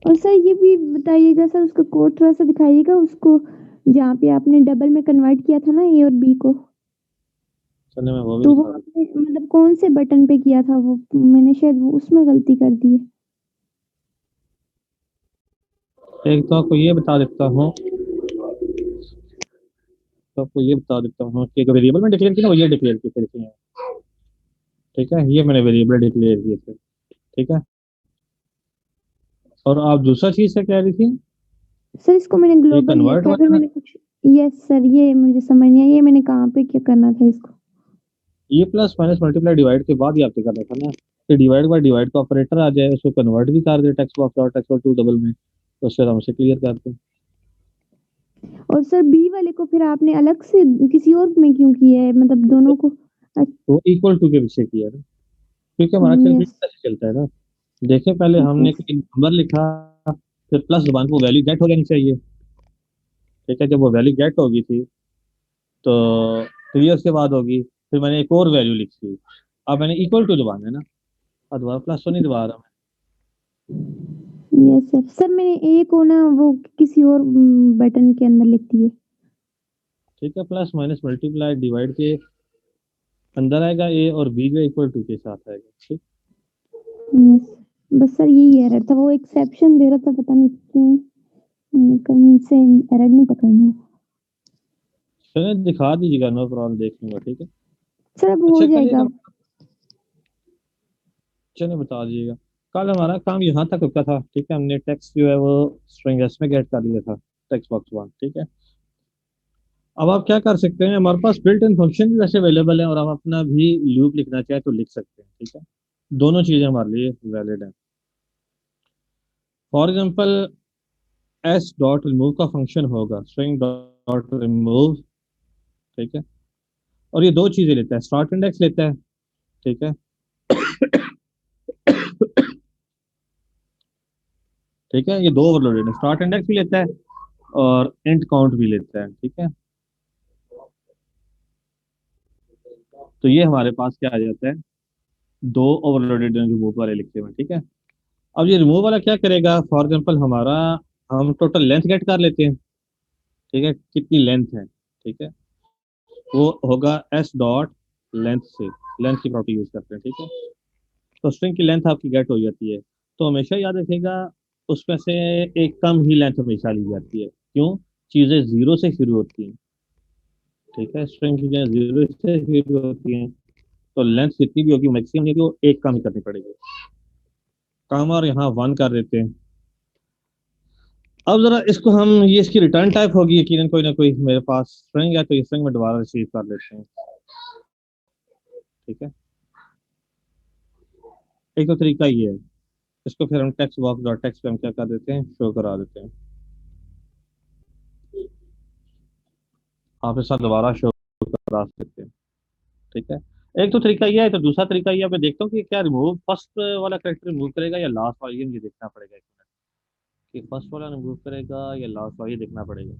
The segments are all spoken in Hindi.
और सर ये भी बताइएगा सर उसका कोड थोड़ा-सा दिखाइएगा उसको, जहाँ पे आपने डबल में कन्वर्ट किया था ना ए और बी को। चलिए मैं वो भी तो वो दिखा देता आपने मतलब कौन से बटन पे किया था वो? मैंने शायद वो उसमें गलती कर दी है। हूँ। एक तो आपको ये बता देता हूँ, तो आपको ये बता देता हूँ कि जो वेरिएबल में डिक्लेयर किया ना, वो ये डिक्लेयर किए थे, देखिए। ठीक है, ये मैंने वेरिएबल डिक्लेयर किए थे। ठीक है, और आप दूसरा चीज क्या कह रही थी? सर इसको मैंने ये ग्लोबल लिया कन्वर्ट था, फिर वाला ना, मैंने कुछ यस सर ये मुझे समझ नहीं आया, ये मैंने कहाँ पे क्या करना था इसको? ये प्लस माइनस मल्टीप्लाई डिवाइड के बाद ही आपने करना था ना, कि डिवाइड बाय डिवाइड का ऑपरेटर आ जाए, उसको कन्वर्ट भी कर दे टेक्स्ट बॉक्स डॉट टेक्स्ट और टू डबल में, तो उससे आराम से क्लियर करते हैं। और सर बी वाले को फिर आपने अलग से किसी और में क्यों किया है? मतलब दोनों को तो इक्वल टू के पीछे किया ना, क्योंकि हमारा यस, कैलकुलेटर ऐसे चलता है ना। देखिए, पहले हमने यस। कोई नंबर लिखा, फिर प्लस वन, वो वैल्यू गेट हो जानी चाहिए। ठीक है, जब वो वैल्यू गेट होगी थी, तो फिर ये उसके बाद होगी, फिर मैंने एक और वैल्यू लिखी। अब मैंने इक्वल टू दबाना है ना, अब दोबारा प्लस तो नहीं दबा रहा मैं। Yes sir. सर मैंने ए को ना वो किसी और बटन के अंदर लिख दिए। ठीक है, प्लस माइनस मल्टीप्लाई डिवाइड के अंदर आएगा ए, और बी जो इक्वल टू के साथ आएगा। ठीक। यस। बस सर यही एरर था, वो एक्सेप्शन दे रहा था पता नहीं क्यों। मैंने कहा इनसे एरर नहीं पकड़ना है। चलिए दिखा दीजिएगा, नो प्रॉब्लम, देख लूंगा। ठीक है। सर अब हो अच्छा, कल एक जाएगा। चलिए बता दीजिएगा। कल हमारा काम यहाँ तक रुका था। ठीक है, हमने टेक्स्ट जो है वो स्ट्रिंग एस में गेट कर लिया था, टेक्स्ट बॉक्स वन। ठीक है, अब आप क्या कर सकते हैं, हमारे पास बिल्ट इन फंक्शन भी वैसे अवेलेबल है, और हम अपना भी लूप लिखना चाहे तो लिख सकते हैं। ठीक है, दोनों चीजें हमारे लिए वैलिड हैं। For example, S dot remove का फंक्शन होगा स्ट्रिंग डॉट रिमूव। ठीक है, और ये दो चीजें लेता है, स्टार्ट इंडेक्स लेता है। ठीक है। ठीक है, ये दो ओवरलोडेड है, स्टार्ट इंडेक्स भी लेता है और इंट काउंट भी लेता है। ठीक है, तो ये हमारे पास क्या आ जाता है, दो ओवरलोडेड रिमूव वाले लिखे हुए हैं। ठीक है, अब ये रिमूव वाला क्या करेगा, फॉर एग्जांपल हमारा, हम टोटल लेंथ गेट कर लेते हैं। ठीक है, कितनी लेंथ है। ठीक है, वो होगा एस डॉट लेंथ से, लेंथ की प्रॉपर्टी यूज करते हैं। ठीक है, तो स्ट्रिंग की लेंथ आपकी गेट हो जाती है। तो हमेशा याद रखिएगा, उसमें से एक कम ही लेंथ हमेशा ली जाती है। क्यों? चीजें जीरो से शुरू होती हैं। ठीक है, स्ट्रिंग की चीजें जीरो से शुरू होती हैं, तो लेंथ जितनी भी होगी मैक्सिमम नहीं, वो एक कम ही करनी पड़ेगी। काम और यहाँ वन कर देते हैं। अब जरा इसको हम, ये इसकी रिटर्न टाइप होगी यकीनन कोई ना कोई, मेरे पास स्ट्रिंग है तो ये स्ट्रिंग में दोबारा रिसीव कर लेते हैं। ठीक है, एक तो तरीका ये है, इसको फिर हम टेक्स्ट बॉक्स डॉट टेक्स्ट पे हम क्या कर देते हैं, शो करा देते हैं। आप इस साथ दोबारा शो करा सकते हैं। ठीक है, एक तो तरीका ये है, तो दूसरा तरीका ये है, मैं देखता हूँ कि क्या रिमूव फर्स्ट वाला करेक्टर रिमूव करेगा या लास्ट वाला, ये मुझे देखना पड़ेगा एक मिनट, कि फर्स्ट वाला रिमूव करेगा या लास्ट वाला, ये देखना पड़ेगा।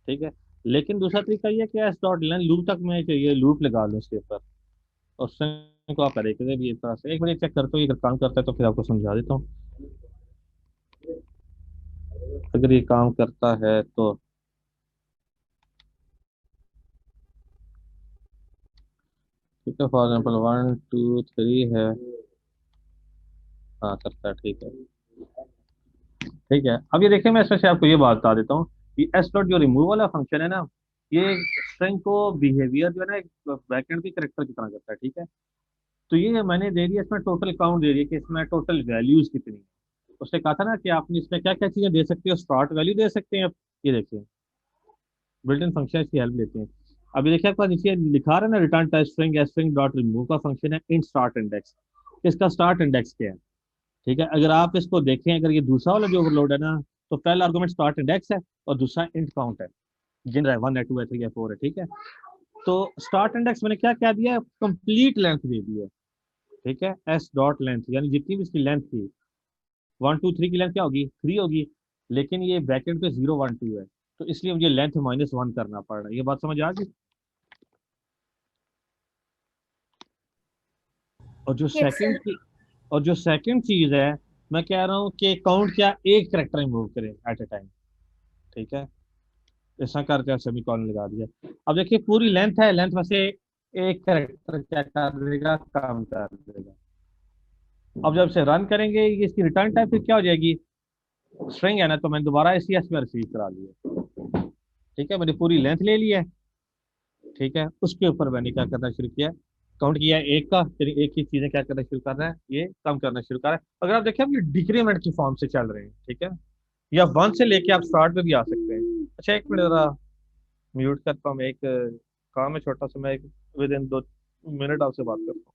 ठीक है, लेकिन दूसरा तरीका ये है कि एस डॉट लेन लूप तक मैं ये लूप लगा लूँ इसके ऊपर, और स्ट्रिंग को आप करेंगे भी इस तरह से। एक मिनट चेक करता हूँ, ये अगर काम करता है तो फिर आपको समझा देता हूँ। अगर ये काम करता है तो, ठीक है, for example one two three है, हाँ करता है। ठीक है। ठीक है, अब ये देखिए, मैं इसमें से आपको ये बात बता देता हूँ कि एस डॉट जो रिमूव वाला फंक्शन है ना, ये स्ट्रिंग को बिहेवियर जो है ना, एक बैकएंड की करेक्टर की तरह करता है। ठीक है, तो ये मैंने दे दिया, इसमें टोटल काउंट दे दिया कि इसमें टोटल वैल्यूज कितनी है। उसने कहा था ना कि आपने इसमें क्या क्या चीजें दे सकते हो, स्टार्ट वैल्यू दे सकते हैं आप। ये देखिए, बिल्ट इन फंक्शन की हेल्प लेते हैं। अभी देखिए आपके पास नीचे लिखा रहा है ना, return type string S string dot remove का फंक्शन है int स्टार्ट इंडेक्स। इसका स्टार्ट इंडेक्स क्या है? ठीक है, अगर आप इसको देखें, अगर ये दूसरा वाला जो ओवरलोड है ना, तो पहला आर्गुमेंट स्टार्ट इंडेक्स है और दूसरा इंट काउंट है, गिन रहा है, वन है, टू है, थ्री है, फोर है। ठीक है, तो स्टार्ट इंडेक्स मैंने क्या क्या दिया है, कंप्लीट लेंथ दे दी है। ठीक है, एस डॉट लेंथ यानी जितनी भी इसकी लेंथ थी, वन टू थ्री की लेंथ क्या होगी, थ्री होगी, लेकिन ये ब्रैकेट पे जीरो वन टू है, तो इसलिए मुझे लेंथ माइनस वन करना पड़ रहा है। ये बात समझ आ गई? और जो यस सेकंड सर। की और जो सेकंड चीज है, मैं कह रहा हूँ कि काउंट क्या एक करेक्टर रिमूव करें एट ए टाइम। ठीक है, ऐसा करके सेमी कॉलन लगा दिया। अब देखिए पूरी लेंथ है, लेंथ में से एक करेक्टर क्या कर देगा, कम कर देगा। अब जब से रन करेंगे ये इसकी रिटर्न टाइप फिर क्या हो जाएगी, स्ट्रिंग है ना, तो मैंने दोबारा एसीएस में रिसीव करा लिया। ठीक है, मैंने पूरी लेंथ ले ली है। ठीक है, उसके ऊपर मैंने क्या करना शुरू किया, काउंट किया एक का, फिर एक ही चीजें क्या करना शुरू कर रहा है, ये कम करना शुरू कर रहा है। अगर आप देखें, आप ये डिक्रीमेंट की फॉर्म से चल रहे हैं। ठीक है, या वन से लेके आप स्टार्ट में भी आ सकते हैं। अच्छा एक मिनट जरा म्यूट करता हूँ, मैं एक काम है छोटा सा, मैं एक विद इन 2 मिनट आपसे बात करता हूँ।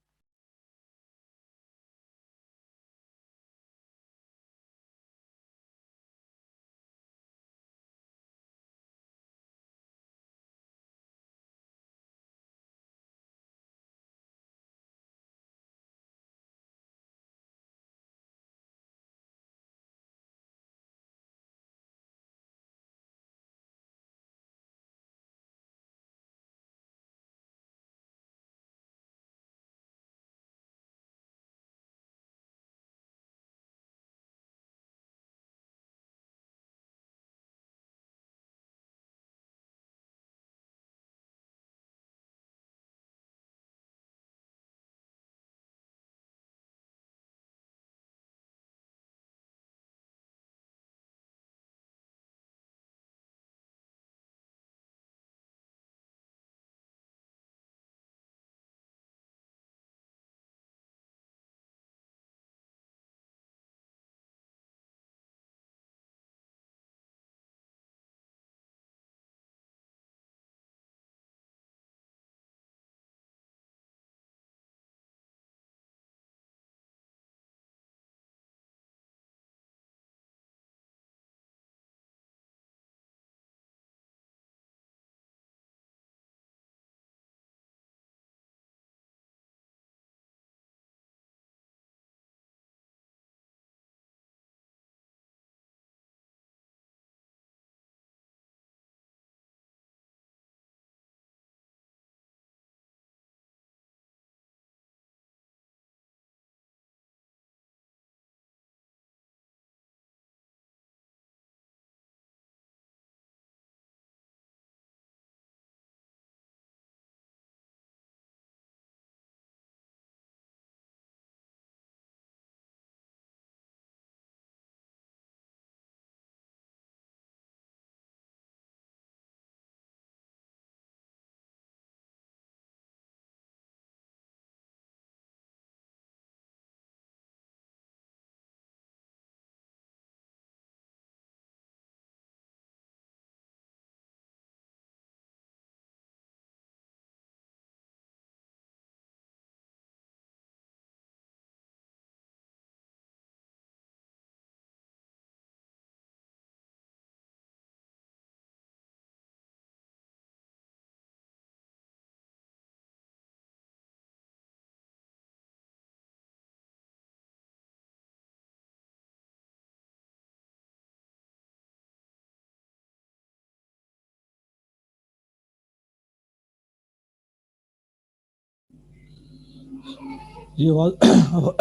जी आवाज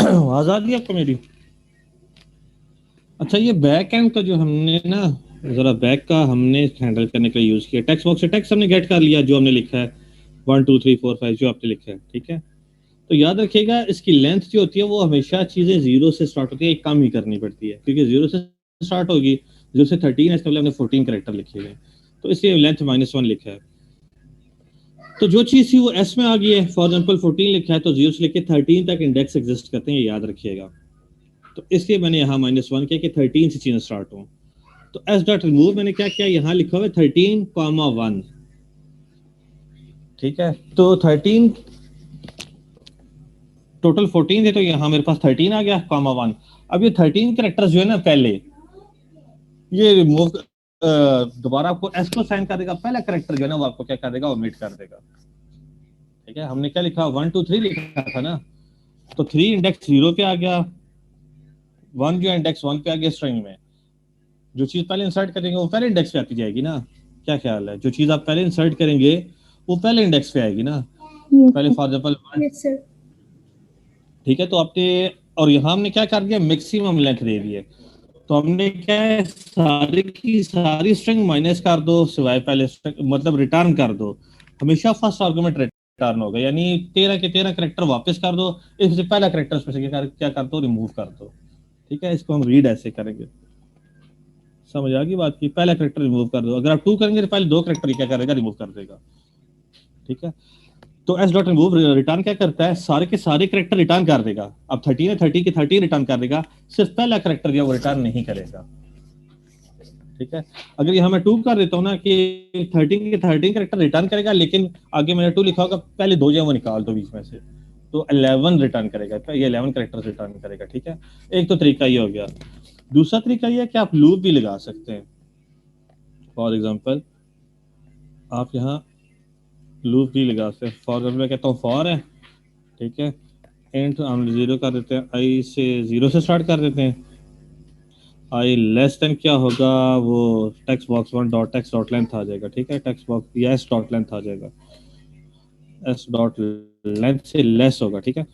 आवाज आ रही है आपको मेरी? अच्छा ये बैक एंड का जो हमने ना, जरा बैक का हमने हैंडल करने के लिए यूज किया, टेक्स्ट बॉक्स से टेक्स्ट हमने गेट कर लिया जो हमने लिखा है 1 2 3 4 5 जो आपने लिखा है। ठीक है, तो याद रखिएगा इसकी लेंथ जो होती है वो हमेशा चीजें जीरो से स्टार्ट होती है, एक कम ही करनी पड़ती है, क्योंकि जीरो से स्टार्ट होगी, जीरो से 13 है, इसका मतलब हमने 14 करेक्टर लिखे हुए हैं, तो इसलिए लेंथ -1 लिखा है। तो जो चीज थी वो एस में आ गई है, फॉर एग्जाम्पल 14 लिखा है तो 0 से लेकर 13 तक इंडेक्स एग्जिस्ट करते हैं, ये याद रखिएगा। तो इसलिए मैंने यहाँ -1 किया कि 13 से चीजें स्टार्ट हो। तो एस डॉट रिमूव मैंने क्या किया, यहाँ लिखा हुआ है 13,1। ठीक है, तो 13 टोटल 14 थे, तो यहाँ मेरे पास 13 आ गया, ,1। अब ये 13 कैरेक्टर्स जो है ना पहले, ये रिमूव दोबारा आपको एस को साइन कर देगा, पहला कैरेक्टर जो है ना वो आपको क्या कर देगा, ओमिट कर देगा। ठीक है, हमने क्या लिखा, 1 2 3 लिखा था ना, तो 3 इंडेक्स 0 पे आ गया, 1 जो इंडेक्स 1 पे आ गया स्ट्रिंग में। जो चीज पहले इंसर्ट करेंगे वो पहले इंडेक्स पे आती जाएगी ना, क्या ख्याल है? जो चीज आप पहले इंसर्ट करेंगे वो पहले इंडेक्स पे आएगी ना। यस पहले sir. For example yes sir. ठीक है, तो आपने और यहाँ हमने क्या कर दिया, मैक्सिमम लेंथ दे दी है। तो हमने क्या है, सारी की सारी स्ट्रिंग माइनस कर दो, सिवाय पहले मतलब रिटर्न कर दो। हमेशा फर्स्ट आर्गुमेंट रिटर्न होगा, यानी 13 के 13 करेक्टर वापस कर दो, इससे पहला करेक्टर उसमें से क्या कर दो, रिमूव कर दो। ठीक है, इसको हम रीड ऐसे करेंगे। समझ आ गई बात की, पहला करेक्टर रिमूव कर दो। अगर आप 2 करेंगे तो पहले 2 करेक्टर क्या करेगा, रिमूव कर देगा। ठीक है, तो एस डॉट रिमूव रिटर्न क्या करता है, सारे के सारे करेक्टर रिटर्न कर देगा। अब 13 है, 30 के 30 रिटर्न कर देगा, सिर्फ पहला करेक्टर जो वो रिटर्न नहीं करेगा। ठीक है, अगर यहाँ मैं 2 कर देता हूँ ना कि 13 के 13 करेक्टर रिटर्न करेगा, लेकिन आगे मैंने 2 लिखा होगा, पहले 2 जो वो निकाल दो बीच में से, तो 11 रिटर्न करेगा, ये 11 करेक्टर रिटर्न करेगा। ठीक है, एक तो तरीका ये हो गया। दूसरा तरीका ये है कि आप लूप भी लगा सकते हैं। फॉर एग्जाम्पल आप यहाँ लूप भी लगा सकते हैं। फॉर एग्जाम्पल मैं कहता हूँ फॉर है, ठीक है, इंट हम 0 कर देते हैं, आई से 0 से स्टार्ट कर देते हैं। आई लेस देन क्या होगा, वो text box 1 dot text dot length आ जाएगा। ठीक है, टेक्स्ट बॉक्स या एस डॉट लेंथ आ जाएगा, एस डॉट लेंथ से लेस होगा। ठीक है,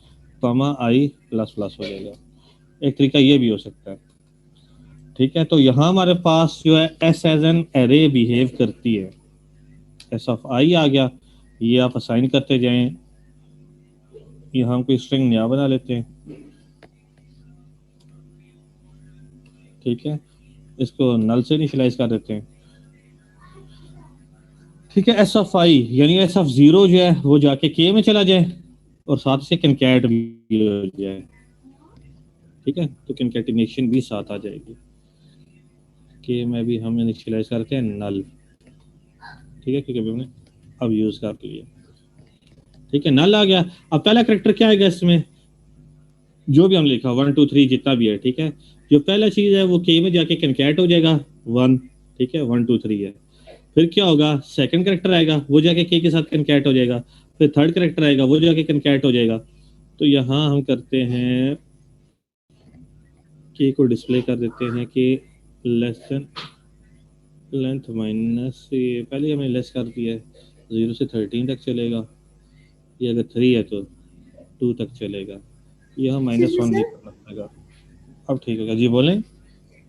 कॉमा आई प्लस प्लस हो जाएगा। एक तरीका ये भी हो सकता है। ठीक है, तो यहाँ हमारे पास जो है S as an array behave करती है। एस ऑफ आई आ गया, ये आप असाइन करते जाएं। यहाँ हम कोई स्ट्रिंग नया बना लेते हैं। ठीक है, इसको नल से इनिशियलाइज कर देते हैं। ठीक है, एस ऑफ आई यानी एस ऑफ 0 जो है वो जाके के में चला जाए और साथ से कंकैट भी हो जाए। ठीक है, तो कंकैटिनेशन भी साथ आ जाएगी। के में भी हम इनिशियलाइज करते हैं नल। ठीक है, क्योंकि हमने अब यूज कर लिया। ठीक है, नल आ गया। अब पहला करेक्टर क्या आएगा इसमें, जो भी हम लिखा 1 2 3 जितना भी है। ठीक है, जो पहला चीज है वो के में जाके कंकैट हो जाएगा 1। ठीक है, 1 2 3 है। फिर क्या होगा, सेकंड करेक्टर आएगा, वो जाके के साथ कनकैट हो जाएगा। फिर थर्ड करेक्टर आएगा, वो जाके कनकैट हो जाएगा। तो यहाँ हम करते हैं के को डिस्प्ले कर देते हैं कि लेसन लेंथ माइनस, ये पहले हमने लेस कर दिया है, 0 से 13 तक चलेगा। ये अगर 3 है तो 2 तक चलेगा। यहाँ -1 भी सर करना पड़ेगा। अब ठीक होगा जी, बोलें।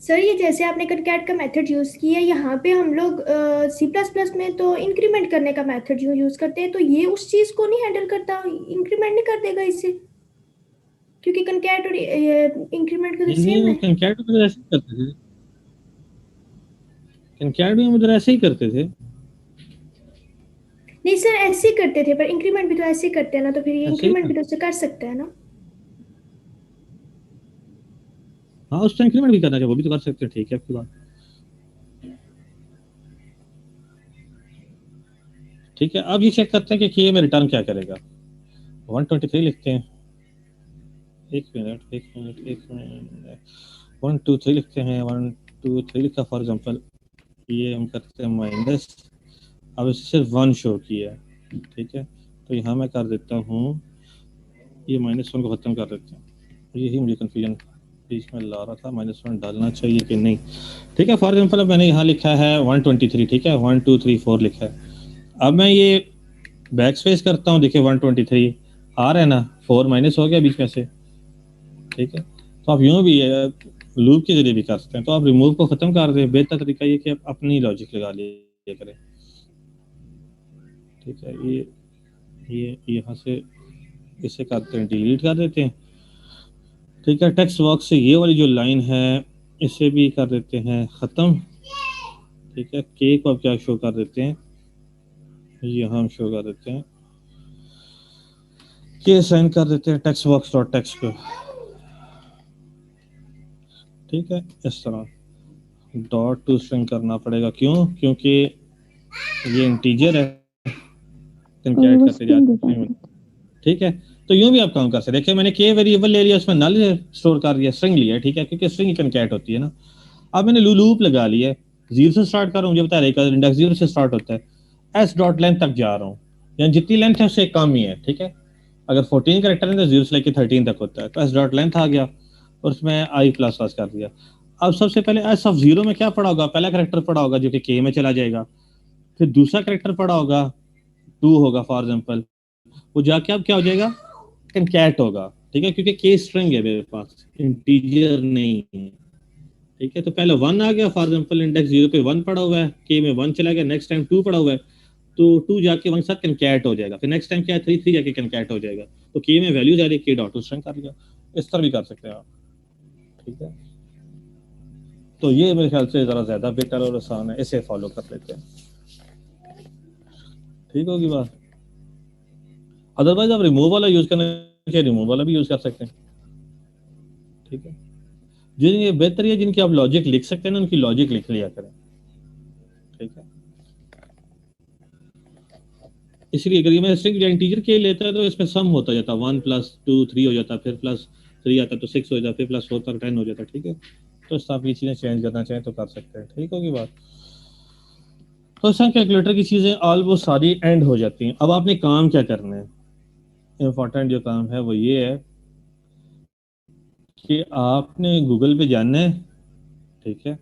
सर ये जैसे आपने कनकैट का मेथड यूज किया, यहाँ पे हम लोग C++ में तो इंक्रीमेंट करने का मेथड जो यूज करते हैं, तो ये उस चीज को नहीं हैंडल करता, इंक्रीमेंट नहीं कर देगा इससे, क्योंकि कनकैट और इंक्रीमेंट का तो सेम नहीं, है। कंकैट उधर ऐसे ही करते थे, कंकैट भी हम उधर ऐसे ही करते थे। नहीं सर, ऐसे ही करते थे, पर इंक्रीमेंट भी तो ऐसे ही करते हैं ना, तो फिर ये ऐसे ही इंक्रीमेंट था। भी तो उससे कर सकते हैं ना। हाँ, उस टाइम इंक्रीमेंट भी करना चाहिए, वो भी तो कर सकते हैं। ठीक है, आपकी बात। ठीक है, अब ये चेक करते हैं कि के में रिटर्न क्या करेगा। 123 लिखते हैं, एक मिनट एक मिनट एक मिनट, 123 लिखते हैं, 123 लिखा फॉर एग्जांपल। ये हम करते हैं माइनस, अब इसे सिर्फ 1 शो किया है। ठीक है, तो यहाँ मैं कर देता हूँ, ये -1 को खत्म कर देते हैं। यही मुझे कन्फ्यूजन बीच में ला रहा था, -1 डालना चाहिए कि नहीं। ठीक है, फॉर एग्जांपल अब मैंने यहाँ लिखा है 123। ठीक है, 1 2 3 4 लिखा है। अब मैं ये बैक स्पेस करता हूँ, देखिए 123 आ रहा है ना, 4 माइनस हो गया बीच में से। ठीक है, तो आप यूं भी लूप के जरिए भी कर सकते हैं। तो आप रिमूव को खत्म कर दें, बेहतर तरीका ये कि आप अपनी लॉजिक लगा लिया करें। ठीक है, ये यहाँ से इसे करते हैं, डिलीट कर देते हैं। ठीक है, टेक्स्ट बॉक्स से ये वाली जो लाइन है इसे भी कर देते हैं ख़त्म। ठीक है, के को अब क्या शो कर देते हैं, यहाँ हम शो कर देते हैं, के साइन कर देते हैं टेक्स्ट बॉक्स डॉट टेक्स्ट को। ठीक है, इस तरह डॉट टू स्ट्रिंग करना पड़ेगा। क्यों, क्योंकि ये इंटीजर है, और कंकैट वो करते स्ट्रिंग जाते रिटर्न हैं। करता ठीक है, तो यूं भी आप काम कर सकते हैं। देखिए मैंने के वेरिएबल ले लिया, उसमें नल स्टोर कर दिया, स्ट्रिंग लिया। ठीक है, क्योंकि स्ट्रिंग ही कंकैट होती है ना। अब मैंने लूप लगा लिया है, 0 से स्टार्ट कर रहा हूँ, मुझे बता रहा है इंडेक्स 0 से स्टार्ट होता है, एस डॉट लेंथ तक जा रहा हूँ, यानी जितनी लेंथ है उससे कम ही है। ठीक है, अगर 14 करेक्टर है तो 0 से लेकर 13 तक होता है, तो एस डॉट लेंथ आ गया और उसमें आई प्लस प्लस कर दिया। अब सबसे पहले एस ऑफ 0 में क्या पड़ा होगा, पहला करेक्टर पड़ा होगा जो कि के में चला जाएगा। फिर दूसरा करेक्टर पड़ा होगा 2 होगा फॉर एग्जाम्पल, वो जाके अब क्या हो जाएगा, कंकैट होगा। ठीक है, क्योंकि के स्ट्रिंग है मेरे पास, इंटीजर नहीं है। ठीक है, तो पहले 1 आ गया, फॉर एग्जांपल इंडेक्स 0 पे 1 पड़ा हुआ है, के में 1 चला गया, नेक्स्ट टाइम 2 पड़ा हुआ है, तो 2 जाके 1 साथ कनकैट हो जाएगा, फिर नेक्स्ट टाइम क्या है 3 जाके कनकैट हो जाएगा, तो के में वैल्यू जा रही है, के डॉट टू स्ट्रिंग कर लिया। इस तरह भी कर सकते हैं आप। ठीक है, तो ये मेरे ख्याल से ज़रा ज़्यादा बेटर और आसान है, इसे फॉलो कर लेते हैं। ठीक होगी बात। अदरवाइज आप रिमूव वाला यूज़ करना चाहिए, रिमूव वाला भी यूज़ कर सकते हैं। ठीक है, जिन ये बेहतर है जिनकी आप लॉजिक लिख सकते हैं ना, उनकी लॉजिक लिख लिया करें। ठीक है, इसलिए अगर ये मैं स्ट्रिंग या इंटीजर के लेता है तो इसमें सम होता जाता, 1 + 2 3 हो जाता, फिर +3 आता तो 6 हो जाता, फिर +4 तक 10 हो जाता। ठीक है, तो इस तरह की चीज़ें चेंज करना चाहें तो कर सकते हैं। ठीक होगी बात। तो इस कैलकुलेटर की चीज़ें ऑलमोस्ट सारी एंड हो जाती हैं। अब आपने काम क्या करना है, इम्पोर्टेंट जो काम है वो ये है कि आपने गूगल पे जाना है। ठीक है,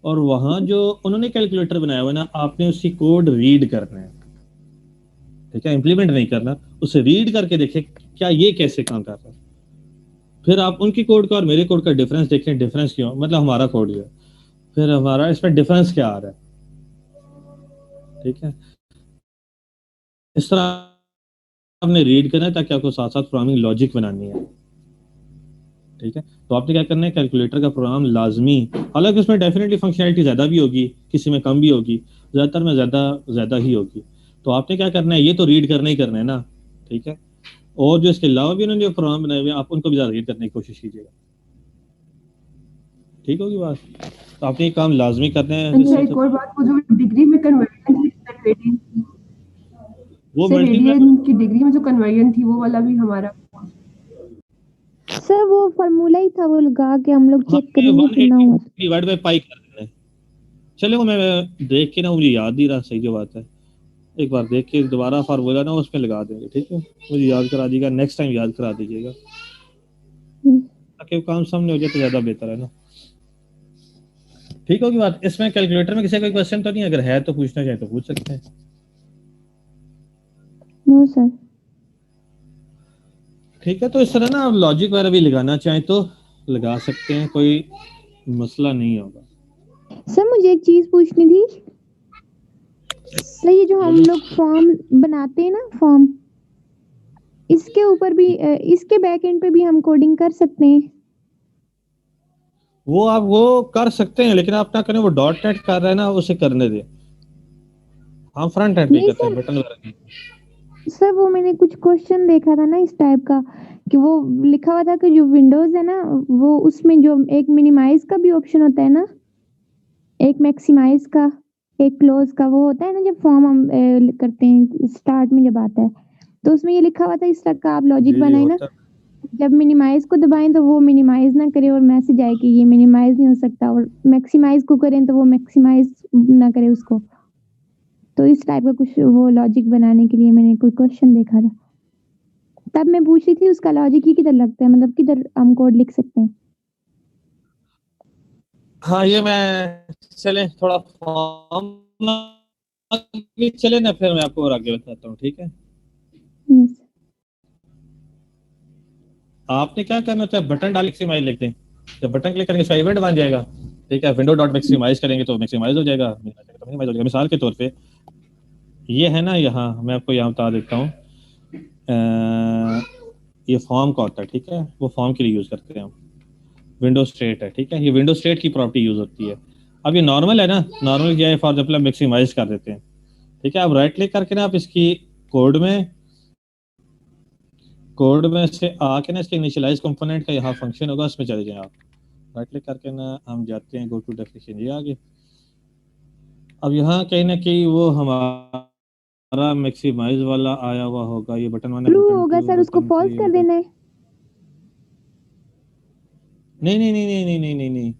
और वहाँ जो उन्होंने कैलकुलेटर बनाया हुआ है ना, आपने उसकी कोड रीड करना है। ठीक है, इम्प्लीमेंट नहीं करना, उसे रीड करके देखें क्या ये कैसे काम कर रहा है। फिर आप उनकी कोड का और मेरे कोड का डिफरेंस देखें, डिफरेंस क्यों, मतलब हमारा कोड जो है, फिर हमारा इसमें डिफरेंस क्या आ रहा है। ठीक है, इस तरह आपने रीड करना है ताकि आपको साथ साथ प्रोग्रामिंग लॉजिक बनानी है। ठीक है, तो आपने क्या करना है, कैलकुलेटर का प्रोग्राम लाजमी, हालांकि उसमें डेफिनेटली फंक्शनैलिटी ज़्यादा भी होगी, किसी में कम भी होगी, ज़्यादातर में ज़्यादा ज़्यादा ही होगी। तो आपने क्या करना है, ये तो रीड करना ही करना है ना। ठीक है, और जो इसके अलावा भी उन्होंने जो प्रोग्राम बनाए हुए हैं, आप उनको भी ज़्यादा रीड करने की कोशिश कीजिएगा। ठीक होगी बात। तो आपने ये काम लाजमी करना है। अच्छा, एक और बात, वो जो डिग्री में कन्वर्जन थी सर, रेडियन की, वो सर मल्टीपल, रेडियन की डिग्री में जो कन्वर्जन थी वो वाला भी हमारा। सर वो फार्मूला ही था, वो लगा के हम लोग चेक करेंगे कितना 180 हुआ। डिवाइड बाय पाई कर देना है। चलो मैं देख के ना, मुझे याद नहीं रहा सही जो बात है, एक बार देख के दोबारा फार्मूला ना उसमें लगा देंगे। ठीक है, मुझे याद करा दीजिएगा, नेक्स्ट टाइम याद करा दीजिएगा, ताकि वो काम सामने हो जाए तो ज़्यादा बेहतर है ना। ठीक होगी बात। इसमें कैलकुलेटर में किसी कोई क्वेश्चन तो नहीं, अगर है तो पूछना चाहे तो पूछ सकते हैं। No sir. ठीक है, तो इस तरह ना आप लॉजिक वगैरह भी लगाना चाहें तो लगा सकते हैं, कोई मसला नहीं होगा। सर मुझे एक चीज पूछनी थी, सर ये जो हम लोग फॉर्म बनाते हैं ना, फॉर्म, इसके ऊपर भी इसके बैक एंड पे भी हम कोडिंग कर सकते हैं? वो आप वो कर सकते हैं, लेकिन आप ना करें, वो डॉट नेट कर रहे हैं ना, उसे करने दें। हम फ्रंट एंड पे नहीं करते हैं, सर, बटन वगैरह की। सर वो मैंने कुछ क्वेश्चन देखा था ना इस टाइप का, कि वो लिखा हुआ था कि जो विंडोज है ना, वो उसमें जो एक मिनिमाइज का भी ऑप्शन होता है ना, एक मैक्सिमाइज का, एक क्लोज का, वो होता है ना जब फॉर्म हम करते हैं स्टार्ट में जब आता है, तो उसमें ये लिखा हुआ था इस तरह का आप लॉजिक जी बनाए ना, होता है। जब मिनिमाइज को दबाएं तो वो मिनिमाइज ना करे और मैसेज आए कि ये मिनिमाइज नहीं हो सकता, और मैक्सिमाइज को करें तो वो मैक्सिमाइज ना करे उसको। तो इस टाइप का कुछ वो लॉजिक बनाने के लिए मैंने कोई क्वेश्चन देखा था, तब मैं पूछ रही थी उसका लॉजिक ही किधर लगता है, मतलब किधर हम कोड लिख सकते हैं। हाँ, ये मैं चले थोड़ा फॉर्म चले ना, फिर मैं आपको और आगे बताता हूँ। ठीक है, यस। आपने क्या करना होता है, बटन डाल मैक्सिमाइज लिखते हैं, जब बटन क्लिक करेंगे इसका इवेंट बन जाएगा। ठीक है, विंडो डॉट मैक्सिमाइज करेंगे तो मैक्सिमाइज हो जाएगा, मिनिमाइज हो जाएगा। मिसाल के तौर पे ये है ना, यहाँ मैं आपको यहाँ बता देता हूँ, ये फॉर्म का होता है। ठीक है, वो फॉर्म के लिए यूज करते हैं हम, विंडो स्टेट है। ठीक है, ये विंडो स्टेट की प्रॉपर्टी यूज होती है। अब ये नॉर्मल है ना, नॉर्मल क्या है, फॉर एग्जाम्पल मैक्सिमाइज कर देते हैं। ठीक है, आप राइट क्लिक करके ना आप इसकी कोड में से आके ना इसके इनिशियलाइज कंपोनेंट का यहाँ फंक्शन होगा, उसमें चले जाएं आप। राइट क्लिक करके ना हम जाते हैं गो टू डेफिनेशन, ये आगे। अब यहाँ कहीं ना कहीं वो हमारा मैक्सिमाइज वाला आया हुआ होगा, ये बटन 1 है, ट्रू बटन होगा 2, सर, उसको बटन फॉल्स 3, कर बटन, देना है। नहीं नहीं नहीं नहीं नहीं नहीं नहीं नहीं,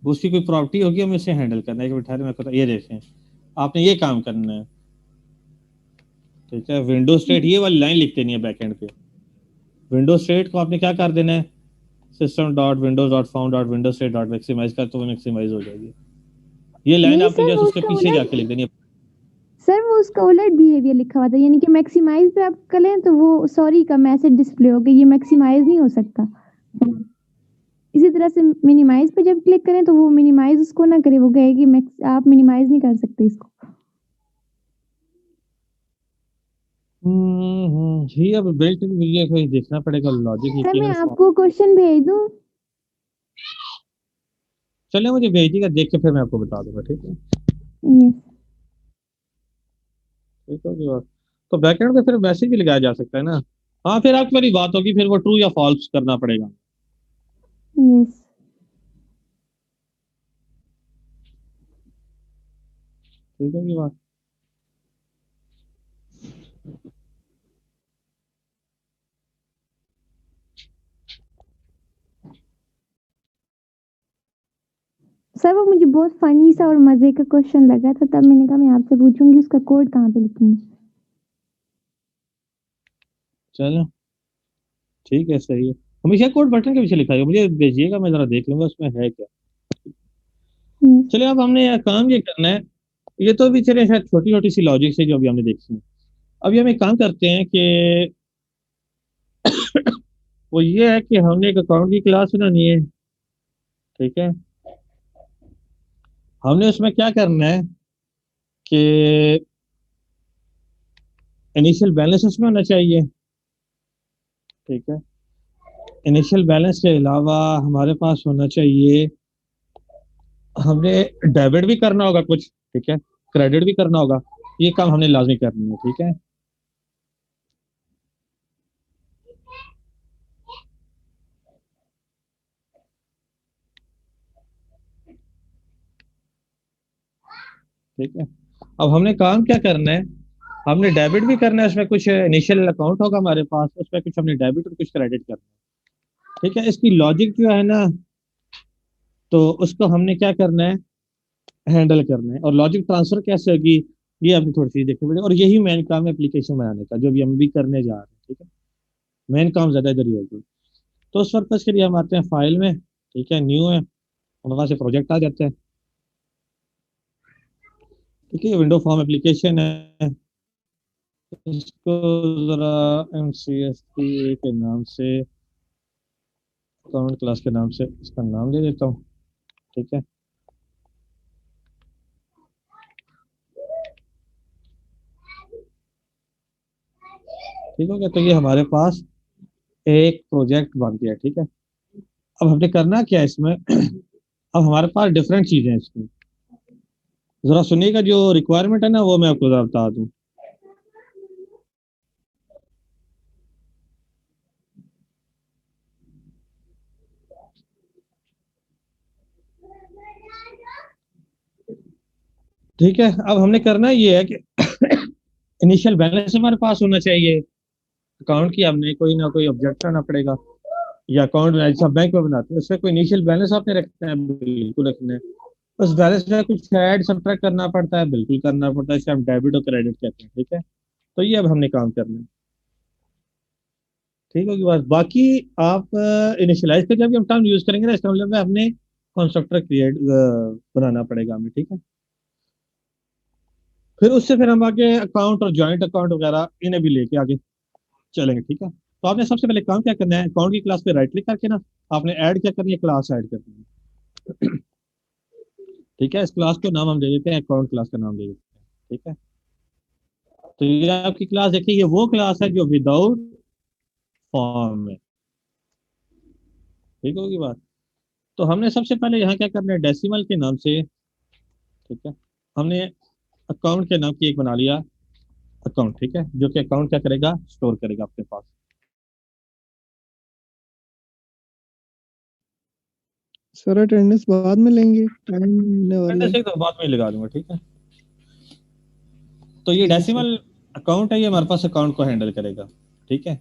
वो उसकी कोई प्रॉपर्टी होगी, हमें इसे हैंडल करना है। बैठा मैं पता, ये देखें, आपने ये काम करना है। ठीक है, विंडो स्टेट ये वाली लाइन लिख देनी है बैक एंड पे। विंडो स्टेट को आपने क्या कर देना है, system dot windows dot found dot window state dot maximize कर, तो वो मैक्सिमाइज हो जाएगी। ये लाइन नहीं आपने सर, जैसे वो उसके उसका पीछे बोला, जाके लिख देनी है। सर वो उसका उलट बिहेवियर लिखा हुआ था, यानी कि मैक्सिमाइज पे आप करें तो वो सॉरी का मैसेज डिस्प्ले होगा, ये मैक्सिमाइज नहीं हो सकता। इसी तरह से मिनिमाइज पे जब क्लिक करें तो वो मिनिमाइज उसको ना करे, वो कहेगी आप मिनिमाइज नहीं कर सकते इसको। जी अब बिल्ट मुझे कोई देखना पड़ेगा लॉजिक सर मैं यकीनन। आपको क्वेश्चन भेज दूं? चलिए मुझे भेजिएगा, देख के फिर मैं आपको बता दूंगा, ठीक है। यस। ठीक होगी बात। तो बैकएंड पे फिर मैसेज भी लगाया जा सकता है ना। हाँ फिर आपकी वाली बात होगी, फिर वो ट्रू या फॉल्स करना पड़ेगा। यस। ठीक होगी बात। सर वो मुझे बहुत फनी सा और मजे का क्वेश्चन लगा था, तब मैंने कहा मैं आपसे पूछूंगी उसका कोड कहाँ पे लिखूंगी। चलो ठीक है, सही है। हमेशा कोड बटन के पीछे लिखा है, मुझे भेजिएगा, मैं जरा देख लूंगा उसमें है क्या। यस। चलिए अब हमने यह काम ये करना है। ये तो भी चलिए शायद छोटी छोटी सी लॉजिक है जो अभी हमने देखी है। अभी हम एक काम करते हैं कि वो ये है कि हमने एक अकाउंट की क्लास बनानी है, ठीक है। हमने उसमें क्या करना है कि इनिशियल बैलेंस उसमें होना चाहिए, ठीक है। इनिशियल बैलेंस के अलावा हमारे पास होना चाहिए, हमने डेबिट भी करना होगा कुछ, ठीक है, क्रेडिट भी करना होगा। ये काम हमने लाजमी करनी है, ठीक है। ठीक है। अब हमने काम क्या करना है, हमने डेबिट भी करना है, उसमें कुछ इनिशियल अकाउंट होगा हमारे पास, उसमें कुछ हमने डेबिट और कुछ क्रेडिट करना है, ठीक है। इसकी लॉजिक जो है ना, तो उसको हमने क्या करना है, हैंडल करना है। और लॉजिक ट्रांसफर कैसे होगी, ये आपने थोड़ी सी देखनी पड़ेगी। और यही मेन काम है एप्लीकेशन बनाने का, जो भी हम भी करने जा रहे हैं, ठीक है। मेन काम ज्यादा इधर ही होगा। तो उस पर्पज के लिए हम आते हैं फाइल में, ठीक है, न्यू है, हमारे पास प्रोजेक्ट आ जाता है, ठीक है। विंडो फॉर्म एप्लीकेशन है, इसको जरा MCSP के नाम से, अकाउंट क्लास के नाम से इसका नाम दे देता हूँ, ठीक है। ठीक हो गया, तो ये हमारे पास एक प्रोजेक्ट बन गया, ठीक है। अब हमने करना क्या है इसमें अब हमारे पास डिफरेंट चीजें हैं इसमें, जरा सुनिएगा। जो रिक्वायरमेंट है ना वो मैं आपको जरा बता दूं। ठीक है, अब हमने करना ये है कि इनिशियल बैलेंस हमारे पास होना चाहिए अकाउंट की, हमने कोई ना कोई ऑब्जेक्ट रखना पड़ेगा, या अकाउंट जैसा बैंक में बनाते हैं उसमें कोई इनिशियल बैलेंस आपने रखना है, बिल्कुल रखना है। उस बैलेंस में कुछ ऐड सब्ट्रैक्ट करना पड़ता है, बिल्कुल करना पड़ता है, इसे हम डेबिट और क्रेडिट कहते हैं, ठीक है। तो ये अब हमने काम करना है, ठीक होगी बात। बाकी आप इनिशियलाइज कर जब हम टर्म यूज करेंगे ना, इसका मतलब है हमने कंस्ट्रक्टर क्रिएट बनाना पड़ेगा हमें, ठीक है। फिर उससे फिर हम आगे अकाउंट और ज्वाइंट अकाउंट वगैरह इन्हें भी लेके आगे चलेंगे, ठीक है। तो आपने सबसे पहले काम क्या करना है, अकाउंट की क्लास पे राइट क्लिक करके ना आपने ऐड क्या करनी है, क्लास ऐड करनी है, ठीक है। इस क्लास को नाम हम दे देते हैं, अकाउंट क्लास का नाम दे देते हैं, ठीक है। तो ये आपकी क्लास देखिए, ये वो क्लास है जो विदाउट फॉर्म है, ठीक होगी बात। तो हमने सबसे पहले यहाँ क्या करना है, डेसिमल के नाम से, ठीक है, हमने अकाउंट के नाम की एक बना लिया अकाउंट, ठीक है, जो कि अकाउंट क्या करेगा, स्टोर करेगा आपके पास। सर अटेंडेंस बाद में लेंगे, टाइम मिलने वाला है। से तो बाद में ही लगा दूंगा, ठीक है। तो ये जी सर। डेसिमल अकाउंट है, ये हमारे पास अकाउंट को हैंडल करेगा, ठीक है।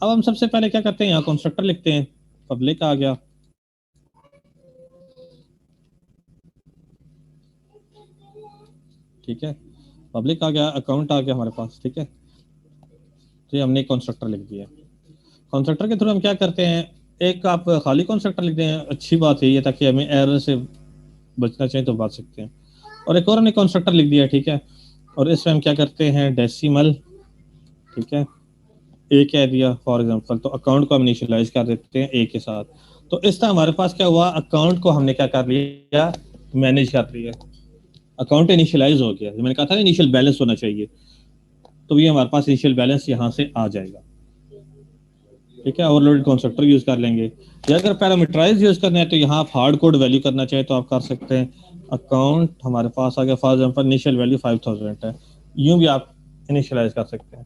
अब हम सबसे पहले क्या करते हैं, यहाँ कंस्ट्रक्टर लिखते हैं, पब्लिक आ गया, ठीक है, पब्लिक आ गया, अकाउंट आ गया हमारे पास, ठीक है। तो ये हमने कंस्ट्रक्टर लिख दिया। कंस्ट्रक्टर के थ्रू हम क्या करते हैं, एक आप खाली कंस्ट्रक्टर लिख दें, अच्छी बात है ये, ताकि हमें एरर से बचना चाहिए तो बच सकते हैं। और एक और हमने कंस्ट्रक्टर लिख दिया, ठीक है। और इसमें हम क्या करते हैं, डेसिमल, ठीक है, ए कह दिया फॉर एग्जांपल, तो अकाउंट को हम इनिशियलाइज कर देते हैं ए के साथ। तो इस तरह हमारे पास क्या हुआ, अकाउंट को हमने क्या कर लिया, मैनेज कर लिया, अकाउंट इनिशियलाइज हो गया। मैंने कहा था इनिशियल बैलेंस होना चाहिए, तो ये हमारे पास इनिशियल बैलेंस यहाँ से आ जाएगा, ठीक है। ओवरलोडेड कंस्ट्रक्टर यूज कर लेंगे, या अगर पैरामीटराइज यूज करना है तो यहाँ आप हार्ड कोड वैल्यू करना चाहे तो आप कर सकते हैं। अकाउंट हमारे पास आ गया, फॉर एग्जाम्पल इनिशियल वैल्यू 5000 है, यूं भी आप इनिशियलाइज कर सकते हैं,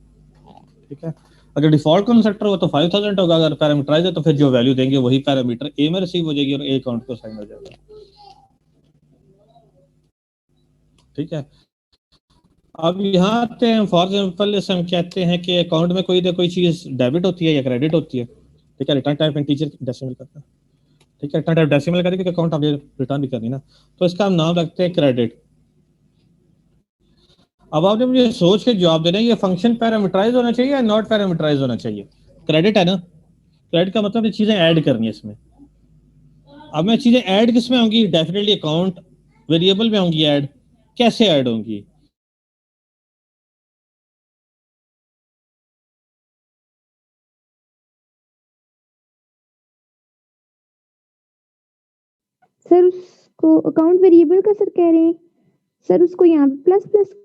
ठीक है। अगर डिफॉल्ट कंस्ट्रक्टर हो तो 5000 होगा, अगर पैरामीटराइज है तो फिर जो वैल्यू देंगे वही पैरामीटर ए में रिसीव हो जाएगी और ए अकाउंट को साइन हो जाएगा, ठीक है। अब यहाँ आते हैं, फॉर एग्जाम्पल हम कहते हैं कि अकाउंट में कोई चीज डेबिट होती है या क्रेडिट होती है, ठीक है। रिटर्न टाइप इंटीजर डेसिमल करता है, ठीक है, रिटर्न टाइप डेसिमल करेंगे क्योंकि अकाउंट हमें रिटर्न भी करनी ना, तो इसका हम नाम रखते हैं क्रेडिट। अब आपने मुझे सोच के जवाब देना है, ये फंक्शन पैरामीटराइज होना चाहिए या नॉट पैरामीटराइज होना चाहिए। क्रेडिट है ना, क्रेडिट का मतलब ये चीजें ऐड करनी है इसमें। अब मैं चीजें ऐड किस में होंगी, डेफिनेटली अकाउंट वेरिएबल में होंगी ऐड। कैसे ऐड होंगी, सर उसको अकाउंट वेरिएबल का सर कह रहे हैं, सर उसको यहाँ पे प्लस प्लस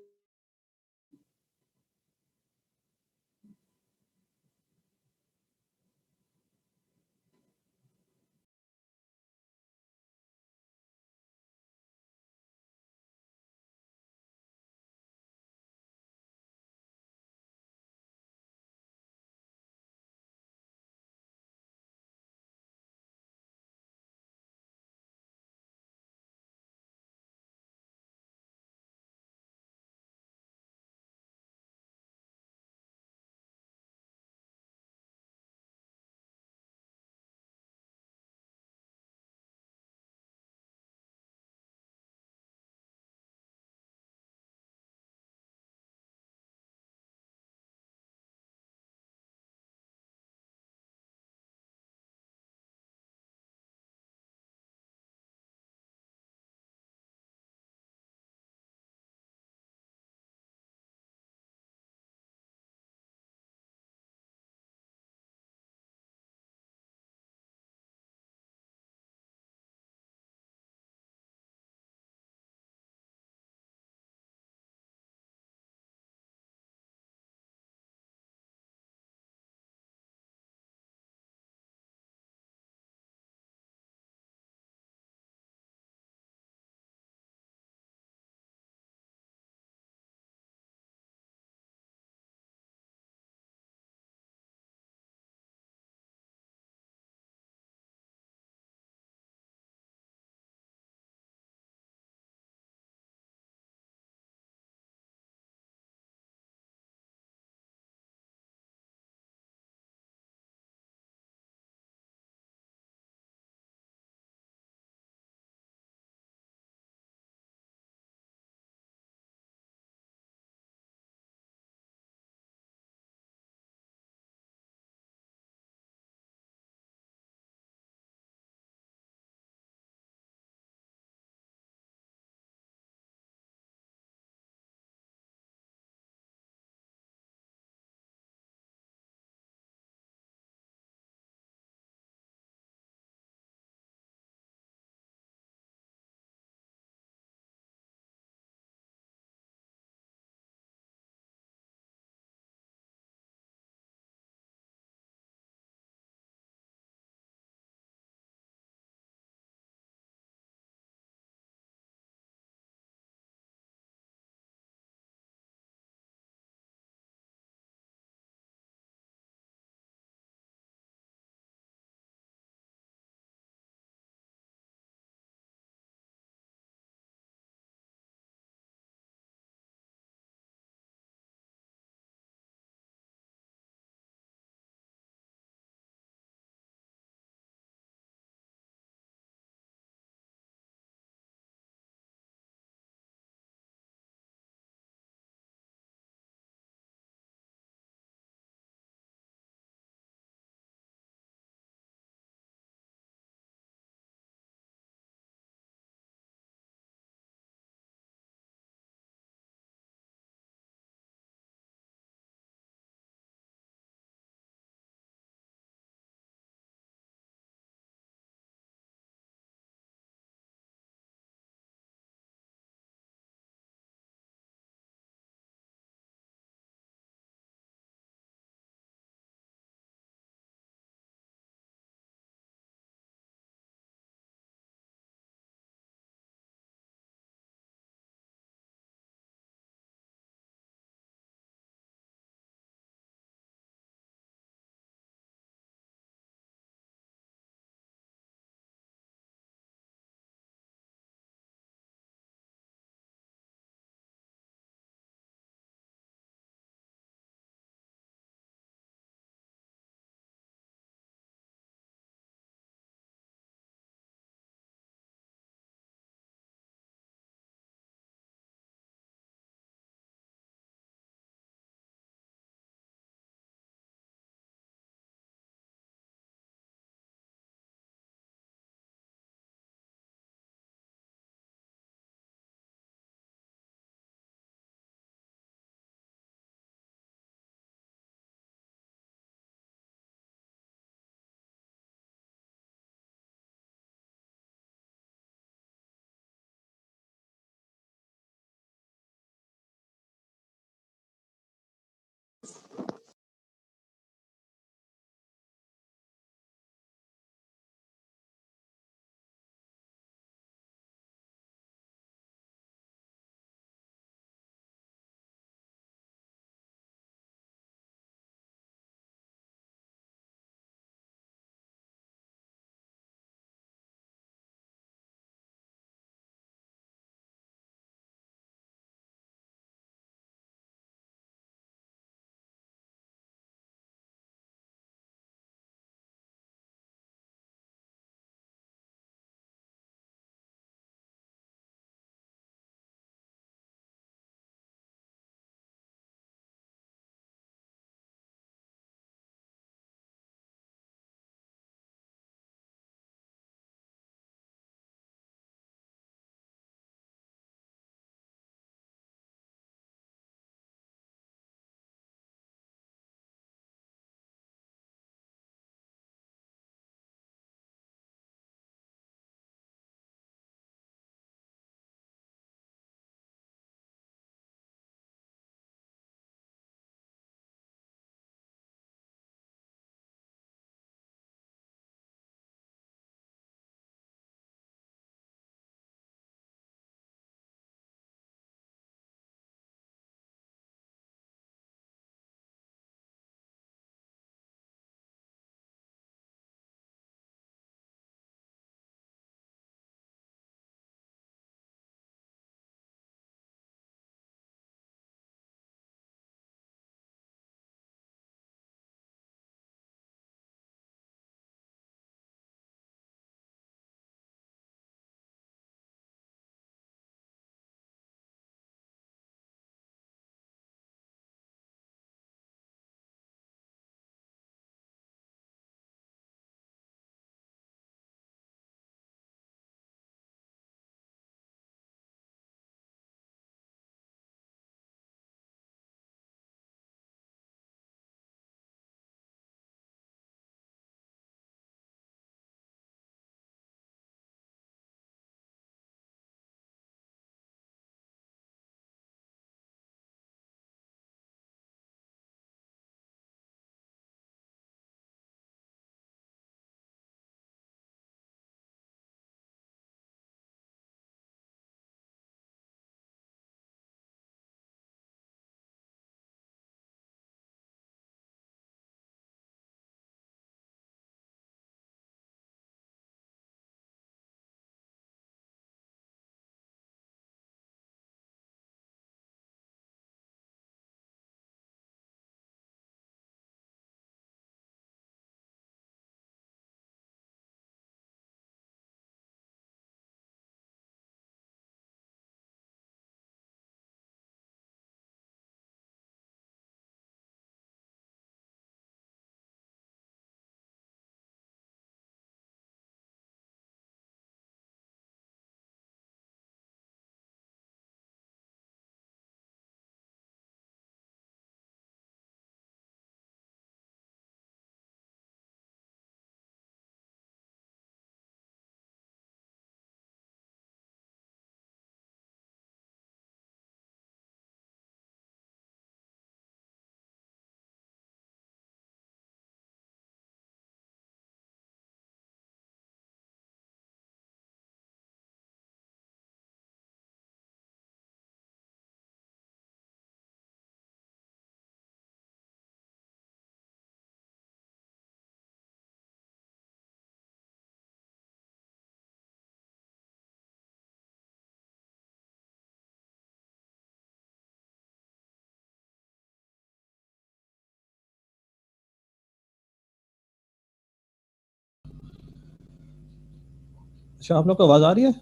अच्छा, आप लोग को आवाज आ रही है?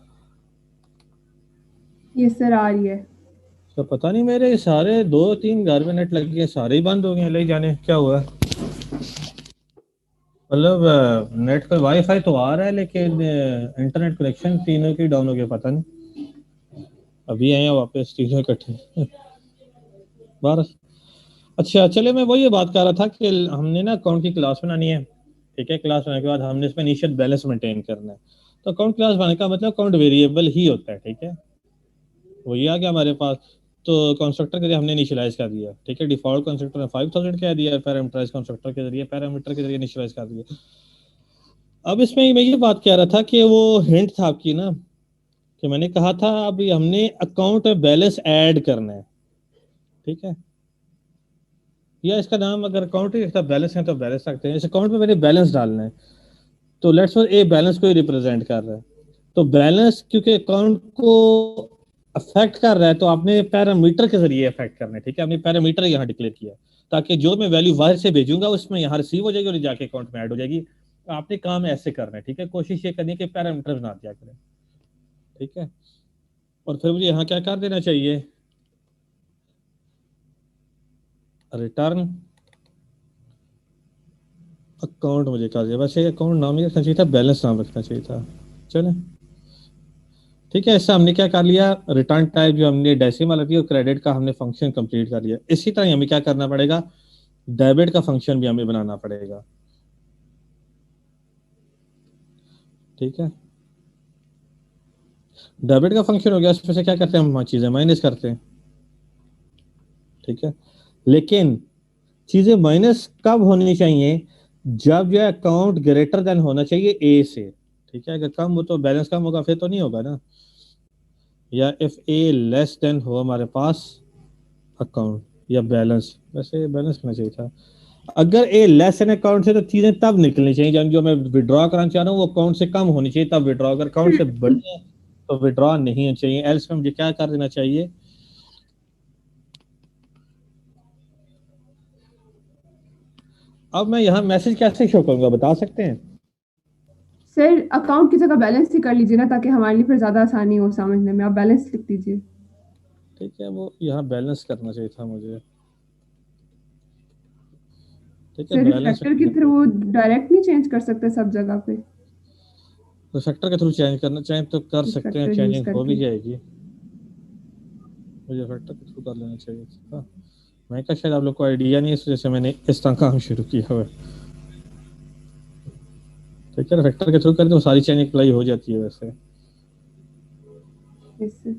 यस सर, आ रही है। तो पता नहीं, मेरे सारे 2-3 घर में नेट लग गए, सारे ही बंद हो गए, ले जाने क्या हुआ है। मतलब नेट का वाईफाई तो आ रहा है, लेकिन इंटरनेट कनेक्शन तीनों की डाउन हो गया, पता नहीं। अभी आए हैं वापस तीनों इकट्ठे बाहर। अच्छा चले, मैं वही बात कर रहा था कि हमने ना अकाउंट की क्लास बनानी है। ठीक है, क्लास बनाने के बाद हमने इसमें इनिशियल बैलेंस मेंटेन करना है। तो अकाउंट क्लास बनाने का मतलब अकाउंट वेरिएबल ही होता है। ठीक है, वही आ गया हमारे पास। तो कंस्ट्रक्टर के लिए हमने इनिशियलाइज कर दिया। ठीक है, डिफॉल्ट कंस्ट्रक्टर ने 5000 कह दिया, पैरामीटराइज कंस्ट्रक्टर के जरिए पैरामीटर के जरिए इनिशियलाइज कर दिया। अब इसमें मैं ये बात कह रहा था कि वो हिंट था आपकी ना, कि मैंने कहा था अभी हमने अकाउंट में बैलेंस ऐड करना है। ठीक है, या इसका नाम अगर अकाउंट ही रखता बैलेंस है तो बैलेंस रखते हैं। इस अकाउंट में मैंने बैलेंस डालना है, तो लेट्स सपोज ए बैलेंस को ही रिप्रेजेंट कर रहा है। तो बैलेंस क्योंकि अकाउंट को अफेक्ट कर रहा है, तो आपने पैरामीटर के जरिए अफेक्ट करना है। ठीक है, आपने पैरामीटर यहाँ डिक्लेयर किया, ताकि जो मैं वैल्यू बाहर से भेजूंगा उसमें यहाँ रिसीव हो जाएगी और जाके अकाउंट में ऐड हो जाएगी। तो आपने काम ऐसे करना है। ठीक है, कोशिश ये करनी है कि पैरामीटर बना दिया करें। ठीक है, और फिर मुझे यहाँ क्या कर देना चाहिए, रिटर्न अकाउंट मुझे कर दिया। वैसे अकाउंट नाम नहीं रखना चाहिए था, बैलेंस नाम रखना चाहिए था। चले ठीक है, इससे हमने क्या कर लिया, रिटर्न टाइप जो हमने डेसिमल रखी और क्रेडिट का हमने फंक्शन कंप्लीट कर लिया। इसी तरह हमें क्या करना पड़ेगा, डेबिट का फंक्शन भी हमें बनाना पड़ेगा। ठीक है, डेबिट का फंक्शन हो गया, उसमें से क्या करते हैं, हम चीजें माइनस करते हैं। ठीक है, लेकिन चीजें माइनस कब होनी चाहिए, जब यह अकाउंट ग्रेटर देन होना चाहिए ए से। ठीक है, अगर कम हो तो बैलेंस कम होगा, फिर तो नहीं होगा ना। या इफ ए लेस देन हो हमारे पास अकाउंट या बैलेंस, वैसे बैलेंस करना चाहिए था। अगर ए लेस एन अकाउंट से तो चीजें तब निकलनी चाहिए जब जो मैं विड्रॉ कराना चाह रहा हूँ वो अकाउंट से कम होनी चाहिए, तब विड्रॉ। अगर अकाउंट से बड़ी है तो विड्रॉ नहीं चाहिए। एल्स में मुझे क्या कर देना चाहिए, अब मैं यहाँ मैसेज कैसे शो करूंगा, बता सकते हैं? सर अकाउंट की जगह बैलेंस ही कर लीजिए ना, ताकि हमारे लिए फिर ज्यादा आसानी हो समझने में। आप बैलेंस लिख दीजिए। ठीक है, वो यहाँ बैलेंस करना चाहिए था मुझे। ठीक है, सर बैलेंस रिफ्लेक्टर के थ्रू डायरेक्ट नहीं चेंज कर सकते सब जगह पे? फैक्टर के थ्रू चेंज करना चाहें तो कर सकते हैं, रिफ्लेक्टर यूज चेंजिंग हो भी करके। जाएगी। मुझे फैक्टर के थ्रू कर लेना चाहिए था। मैं क्या, शायद आप लोग को आइडिया नहीं है, इस वजह से मैंने इस तरह काम शुरू किया हुआ है। ठीक है, फैक्टर के थ्रू कर तो सारी चेंजिंग अप्लाई हो जाती है वैसे। Yes sir.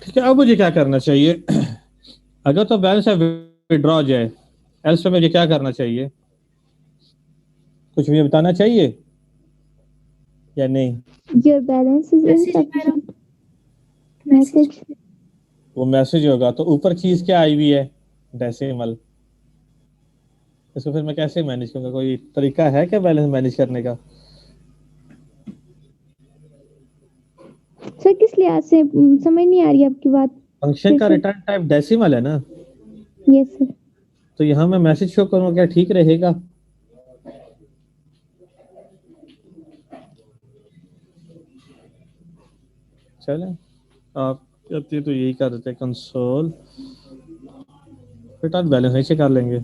ठीक है, अब मुझे क्या करना चाहिए अगर तो बैलेंस है विड्रॉ जाए, एल्स में मुझे क्या करना चाहिए, कुछ मुझे बताना चाहिए या नहीं? Your balance is message insufficient. Message Message. वो मैसेज होगा, तो ऊपर चीज क्या आई हुई है, डेसिमल। इसको फिर मैं कैसे मैनेज करूंगा, कोई तरीका है क्या बैलेंस मैनेज करने का? सर किस लिहाज से समझ नहीं आ रही आपकी बात। फंक्शन फिर का से। रिटर्न टाइप डेसिमल है ना, यस सर। तो यहाँ मैं मैसेज शो करूंगा, क्या ठीक रहेगा? चले, आप करते तो यही कर देते, कंसोल रिटर्न बैलेंस ऐसे कर लेंगे,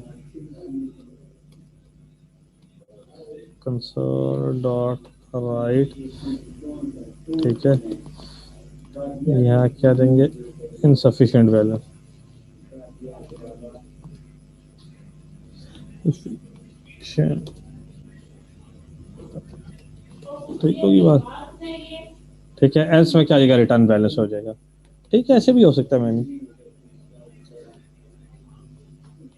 कंसोल डॉट राइट। ठीक है, यहाँ क्या देंगे, इनसफिशिएंट बैलेंस। ठीक होगी बात। ठीक है, एल्स में क्या आएगा, रिटर्न बैलेंस हो जाएगा। ठीक है, ऐसे भी हो सकता है मैंने।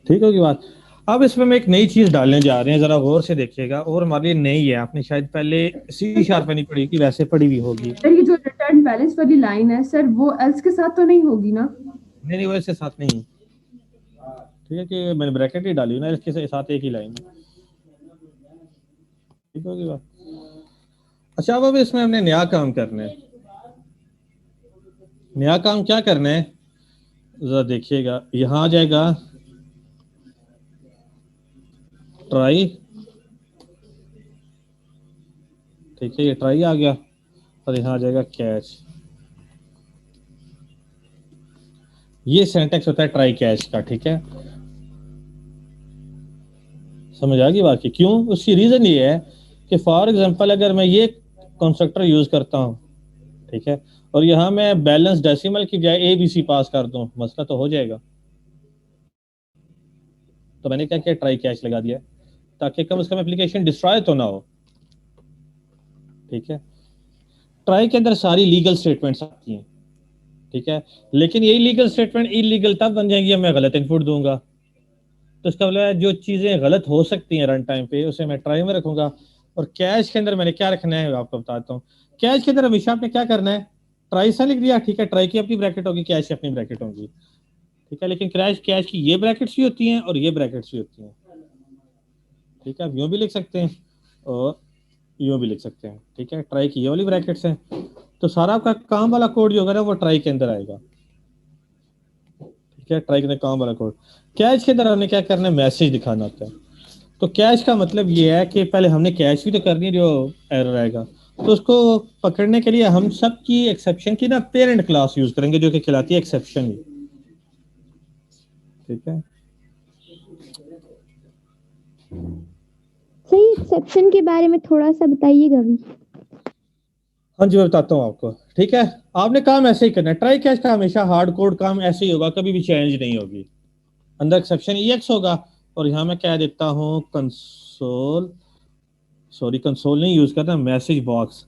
ठीक होगी बात। अब इसमें मैं एक नई चीज डालने जा रहे हैं, जरा गौर से देखिएगा, और हमारे लिए नई है, आपने शायद पहले सी शार्प में नहीं पढ़ी कि वैसे पढ़ी हुई होगी। सर ये जो रिटर्न बैलेंस वाली लाइन है सर, वो एल्स के साथ तो नहीं होगी ना? नहीं नहीं, वैसे साथ नहीं। ठीक है, कि मैंने ब्रैकेट ही डाली ना, इसके साथ एक ही लाइन। ठीक होगी बात। अच्छा, अब इसमें हमने नया काम करना है। नया काम क्या करना है, जरा देखिएगा, यहाँ आ जाएगा ट्राई, ठीक है, ये ट्राई आ गया, और यहाँ आ जाएगा कैच। ये सिंटैक्स होता है ट्राई कैच का, ठीक है, समझ आ गई बात की क्यों? उसकी रीजन ये है कि फॉर एग्जांपल अगर मैं ये कंस्ट्रक्टर यूज करता हूँ, ठीक है, और यहाँ मैं बैलेंस डेसिमल की बजाय ABC पास कर दूं, मसला तो हो जाएगा। तो मैंने क्या किया, ट्राई कैच लगा दिया ताकि कम से कम एप्लीकेशन डिस्ट्रॉय तो ना हो, ठीक है। ट्राई के अंदर सारी लीगल स्टेटमेंट्स आती हैं, ठीक है, लेकिन यही लीगल स्टेटमेंट इलीगल तब बन जाएंगी जब मैं गलत इनपुट दूंगा। तो इसका मतलब है जो चीजें गलत हो सकती हैं रन टाइम पे उसे मैं ट्राई में रखूंगा। और कैश के अंदर मैंने क्या रखना है आपको बताता हूँ। कैश के अंदर हमेशा आपने क्या करना है, ट्राई सा लिख दिया, ठीक है, ट्राई की अपनी ब्रैकेट होगी, कैश की अपनी ब्रैकेट होगी, ठीक है, लेकिन क्रैश कैश की ये ब्रैकेट्स भी होती हैं और ये ब्रैकेट्स भी होती हैं, ठीक है, आप यूं भी लिख सकते हैं और यूं भी लिख सकते हैं, ठीक है, ट्राई की ये वाली ब्रैकेट्स हैं। तो सारा आपका काम वाला कोड जो होगा ना वो ट्राई के अंदर आएगा, ठीक है, ट्राई के अंदर काम वाला कोड। कैश के अंदर हमने क्या करना है, मैसेज दिखाना होता है। तो कैश का मतलब ये है कि पहले हमने कैश भी तो करनी है जो एरर आएगा, तो उसको पकड़ने के लिए हम सब की एक्सेप्शन की ना पेरेंट क्लास यूज करेंगे जो कि खिलाती है एक्सेप्शन, ठीक है। सही, एक्सेप्शन के बारे में थोड़ा सा बताइएगा भी। हाँ जी मैं बताता हूँ आपको, ठीक है, आपने काम ऐसे ही करना है। ट्राई कैश का हमेशा हार्ड कोड काम ऐसे ही होगा, कभी भी चेंज नहीं होगी। अंदर एक्सेप्शन EX होगा और यहाँ मैं कह देता हूँ कंसोल, सॉरी कंसोल नहीं यूज करना, मैसेज बॉक्स,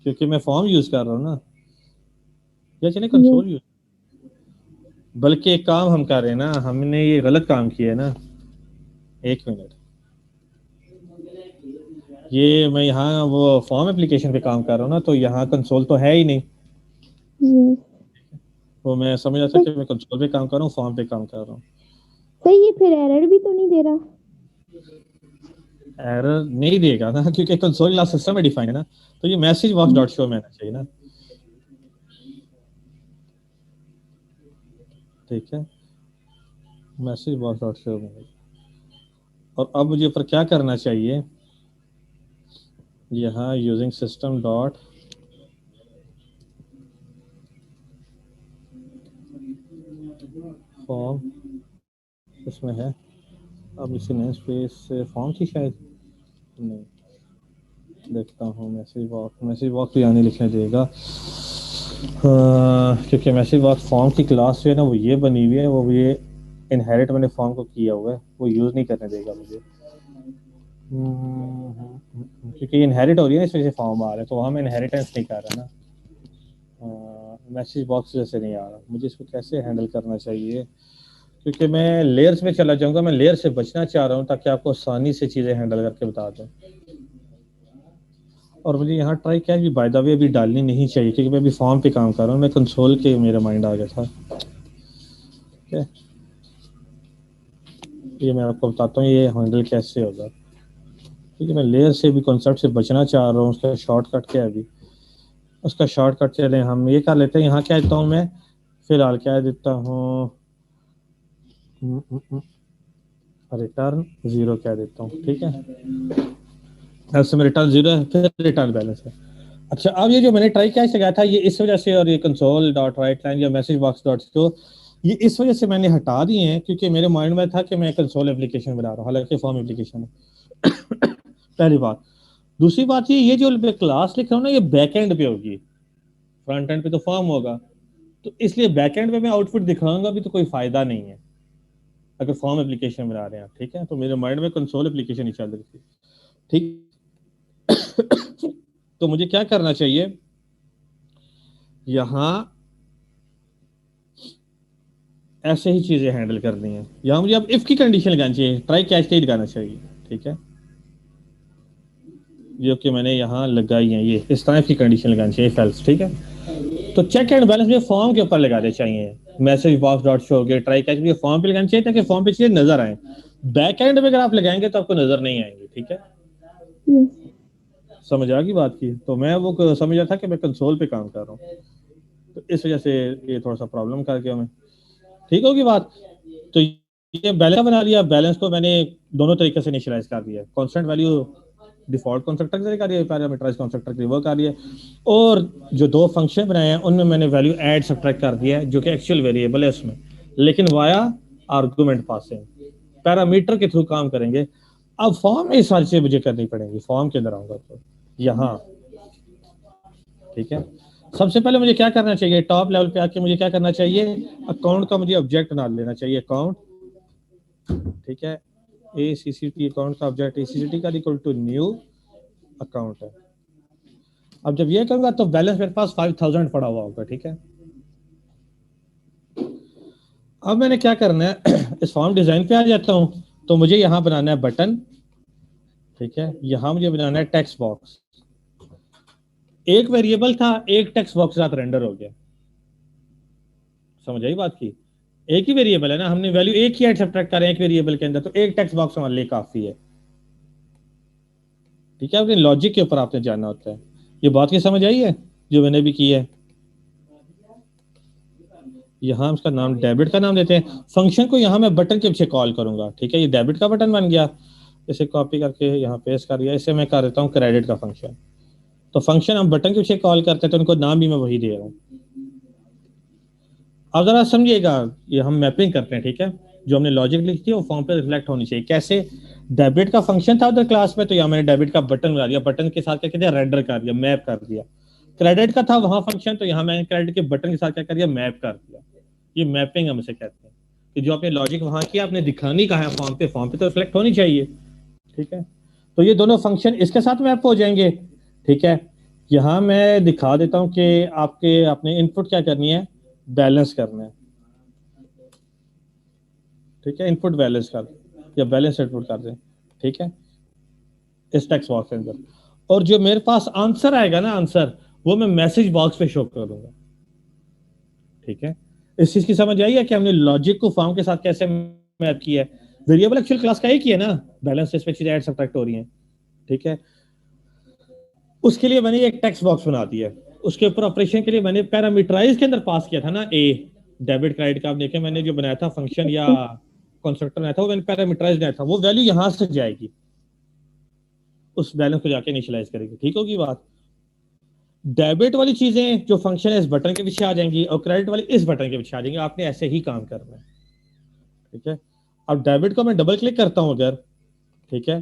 क्योंकि मैं फॉर्म यूज कर रहा हूँ ना, या चले कंसोल यूज, बल्कि एक काम हम कर रहे हैं ना, हमने ये गलत काम किया है ना। एक मिनट, ये मैं यहाँ वो फॉर्म एप्लीकेशन पे काम कर रहा हूँ ना, तो यहाँ कंसोल तो है ही नहीं। तो मैं समझ रहा था कि मैं कंसोल पे काम कर रहा हूँ, फॉर्म पे काम कर रहा हूँ। सही है, फिर एरर भी तो नहीं दे रहा। एरर नहीं देगा ना क्योंकि कंसोल क्लास सिस्टम में डिफाइन है ना, तो ये मैसेज बॉक्स डॉट शो में आना चाहिए ना, ठीक है, मैसेज बॉक्स डॉट शो में। और अब मुझे ऊपर क्या करना चाहिए, यहाँ यूजिंग सिस्टम डॉट फॉर्म, इसमें है, अब इसे नेम स्पेस से फॉर्म थी शायद, नहीं, देखता हूँ मैसेज बॉक्स तो यहाँ नहीं लिखने देगा, क्योंकि मैसेज बॉक्स फॉर्म की क्लास जो है ना वो ये बनी हुई है, वो ये इनहेरिट मैंने फॉर्म को किया हुआ है, वो यूज़ नहीं करने देगा मुझे, क्योंकि इनहेरिट हो रही है ना, इस वजह से फॉर्म आ रहा है, तो वहाँ मैं इनहेरिटेंस नहीं कर रहा ना, मैसेज बॉक्स जैसे नहीं आ रहा, मुझे इसको कैसे हैंडल करना चाहिए, क्योंकि मैं लेयर्स में चला जाऊंगा, मैं लेयर से बचना चाह रहा हूँ ताकि आपको आसानी से चीज़ें हैंडल करके बता दूँ। और मुझे यहाँ ट्राई कैच भी बाय द वे अभी डालनी नहीं चाहिए क्योंकि मैं अभी फॉर्म पे काम कर रहा हूँ, मैं कंसोल के मेरा माइंड आ गया था, ठीक है, ये मैं आपको बताता हूँ ये हैंडल कैसे होगा, ठीक है, मैं लेयर से भी कॉन्सेप्ट से बचना चाह रहा हूँ, उसका शॉर्टकट क्या है अभी, उसका शॉर्टकट चले हम ये कर लेते हैं, यहाँ क्या देता हूँ मैं फिलहाल, क्या देता हूँ, रिटर्न 0 क्या देता हूँ, ठीक है, ऐसे में रिटर्न 0 है, फिर रिटर्न बैलेंस है। अच्छा, अब ये जो मैंने ट्राई कैच लगाया था ये इस वजह से, और ये कंसोल डॉट राइट लाइन या मैसेज बॉक्स डॉट शो ये इस वजह से मैंने हटा दिए हैं क्योंकि मेरे माइंड में था कि मैं कंसोल एप्लीकेशन बना रहा हूँ, हालांकि फॉर्म एप्लीकेशन है। पहली बात। दूसरी बात ये जो क्लास लिख रहा हूँ ना ये बैक एंड पे होगी, फ्रंट एंड पे तो फॉर्म होगा, तो इसलिए बैक एंड पे मैं आउटपुट दिखाऊंगा भी तो कोई फायदा नहीं है अगर फॉर्म एप्लीकेशन बना रहे हैं, ठीक है, तो मेरे माइंड में कंसोल एप्लीकेशन ही चल रही थी, ठीक। तो मुझे क्या करना चाहिए, यहाँ ऐसे ही चीजें हैंडल करनी है, यहाँ मुझे अब इफ की कंडीशन लगानी चाहिए, ट्राई कैच नहीं लगाना चाहिए, ठीक है, जो कि मैंने यहाँ लगाई है, ये इस तरह की कंडीशन लगानी चाहिए इफ एल्स, ठीक है। तो चेक एंड बैलेंस में फॉर्म के ऊपर लगाने चाहिए, मैसेज बॉक्स डॉट शो के ट्राई कैच भी फॉर्म पे लगानी चाहिए ताकि फॉर्म पे चीजें नजर आए, बैक एंड में अगर आप लगाएंगे तो आपको नजर नहीं आएंगे, ठीक है, समझ आ गई बात की। तो मैं वो समझ रहा था कि मैं कंसोल पे काम कर रहा हूँ, तो इस वजह से ये थोड़ा सा प्रॉब्लम कर गया हमें। ठीक होगी बात। तो ये बैलेंस बना लिया, बैलेंस को मैंने दोनों तरीके से इनिशियलाइज कर दिया, कांस्टेंट वैल्यू डिफॉल्ट कंस्ट्रक्टर से कर दिया, पैरामीटराइज कंस्ट्रक्टर के वो कर दिया, और जो दो फंक्शन बनाए हैं उनमें मैंने वैल्यू ऐड सब्ट्रैक्ट कर दिया है जो कि एक्चुअल वेरिएबल है उसमें, लेकिन वाया आर्गुमेंट पासिंग पैरामीटर के थ्रू काम करेंगे। अब फॉर्म में सारी चीजें मुझे करनी पड़ेंगी, फॉर्म के अंदर आऊंगा तो यहाँ, ठीक है। सबसे पहले मुझे क्या करना चाहिए, टॉप लेवल पे आके मुझे क्या करना चाहिए, अकाउंट का मुझे ऑब्जेक्ट बना लेना चाहिए, अकाउंट, ठीक है। ACCT अकाउंट का ऑब्जेक्ट ACCT का इक्वल टू न्यू अकाउंट है। अब जब ये करूंगा तो बैलेंस मेरे पास 5000 पड़ा हुआ होगा, ठीक है। अब मैंने क्या करना है, इस फॉर्म डिजाइन पे आ जाता हूं, तो मुझे यहां बनाना है बटन, ठीक है। यहां मुझे बनाना है टेक्स्ट बॉक्स, एक वेरिएबल था, एक टेक्स्ट बॉक्स साथ रेंडर हो गया, समझ आई बात की। एक ही वेरिएबल है ना, हमने वैल्यू एक ही ऐड सब्ट्रैक्ट कर रहे हैं एक वेरिएबल के अंदर, तो एक टेक्स्ट बॉक्स हमारे लिए काफी है, ठीक है। अपने लॉजिक के ऊपर आपने जानना होता है। ये बात की समझ आई है जो मैंने भी की है। यहां उसका नाम डेबिट का नाम देते हैं, फंक्शन को यहां मैं बटन के पीछे कॉल करूंगा, ठीक है। ये डेबिट का बटन बन गया, इसे कॉपी करके यहाँ पेस्ट कर दिया, इसे मैं कर देता हूँ क्रेडिट का फंक्शन। तो फंक्शन हम बटन के पीछे कॉल करते हैं तो उनको नाम भी मैं वही दे रहा हूँ। अब जरा समझिएगा, ये हम मैपिंग करते हैं, ठीक है। जो हमने लॉजिक लिखी है वो फॉर्म पे रिफ्लेक्ट होनी चाहिए। कैसे, डेबिट का फंक्शन था उधर क्लास में, तो यहाँ मैंने डेबिट का बटन बना दिया, बटन के साथ क्या किया, रेंडर कर दिया, मैप कर दिया। क्रेडिट का था वहां फंक्शन, तो यहाँ मैंने क्रेडिट के बटन के साथ क्या कर दिया, मैप कर दिया। ये मैपिंग हम इसे कहते हैं कि जो आपने लॉजिक वहां किया आपने दिखानी कहा है फॉर्म पे तो रिफ्लेक्ट होनी चाहिए, ठीक है। तो ये दोनों फंक्शन इसके साथ मैप हो जाएंगे, ठीक है। यहां मैं दिखा देता हूं कि आपके आपने इनपुट क्या करनी है, बैलेंस करना है, ठीक है। इनपुट बैलेंस कर या बैलेंस इनपुट कर दें, ठीक है, इस टेक्स्ट बॉक्स के अंदर। और जो मेरे पास आंसर आएगा ना, आंसर वो मैं मैसेज बॉक्स पे शो कर दूंगा, ठीक है। इस चीज की समझ आई है कि हमने लॉजिक को फॉर्म के साथ कैसे मैप किया है। वेरिएबल एक्चुअल क्लास का ही किया ना, बैलेंस से चीजें ऐड सब्ट्रैक्ट हो रही हैं, ठीक है। उसके लिए मैंने एक टेक्स्ट बॉक्स बना दिया, उसके ऊपर ऑपरेशन के लिए मैंने पैरामीटराइज के अंदर पास किया था ना, ए डेबिट क्रेडिट का। आप देखें मैंने जो बनाया था फंक्शन या कंस्ट्रक्टर बनाया था वो मैंने पैरामीटराइज बनाया था, वो वैल्यू यहां से जाएगी, उस बैलेंस को जाके इनिशियलाइज करेगी, ठीक होगी बात। डेबिट वाली चीजें जो फंक्शन है इस बटन के पीछे आ जाएंगी और क्रेडिट वाली इस बटन के पीछे आ जाएंगी। आपने ऐसे ही काम करना है, ठीक है। अब डेबिट को मैं डबल क्लिक करता हूं अगर, ठीक है,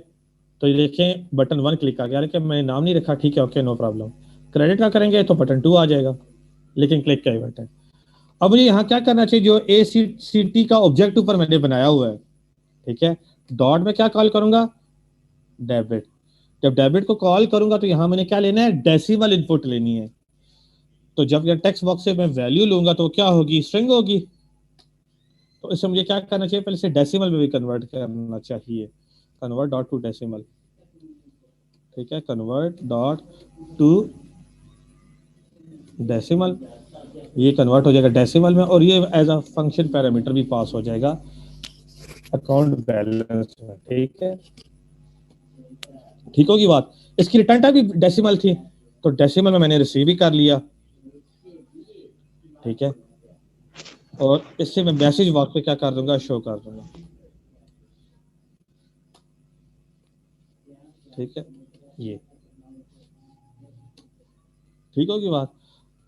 तो ये देखें बटन 1 क्लिक आ गया, लेकिन मैंने नाम नहीं रखा, ठीक है, ओके, नो प्रॉब्लम। क्रेडिट का करेंगे तो बटन 2 आ जाएगा, लेकिन क्लिक का इवेंट है। अब मुझे यहाँ क्या करना चाहिए, जो ACCT का ऑब्जेक्ट ऊपर मैंने बनाया हुआ है, ठीक है, डॉट में क्या कॉल करूंगा, डेबिट। जब डेबिट को कॉल करूंगा तो यहाँ मैंने क्या लेना है, डेसिमल इनपुट लेनी है। तो जब ये टेक्स्ट बॉक्स से मैं वैल्यू लूंगा तो क्या होगी, स्ट्रिंग होगी। तो इससे मुझे क्या करना चाहिए, पहले से डेसिमल में भी कन्वर्ट करना चाहिए, कन्वर्ट डॉट टू डेसिमल, ठीक है, कन्वर्ट डॉट टू डेसिमल। ये कन्वर्ट हो जाएगा डेसिमल में और ये एज अ फंक्शन पैरामीटर भी पास हो जाएगा अकाउंट बैलेंस में, ठीक है। ठीक होगी बात। इसकी रिटर्न टाइप भी डेसिमल थी, तो डेसिमल में मैंने रिसीव भी कर लिया, ठीक है। और इससे मैं मैसेज बॉक्स पे क्या कर दूंगा, शो कर दूंगा, ठीक है। ये ठीक होगी बात।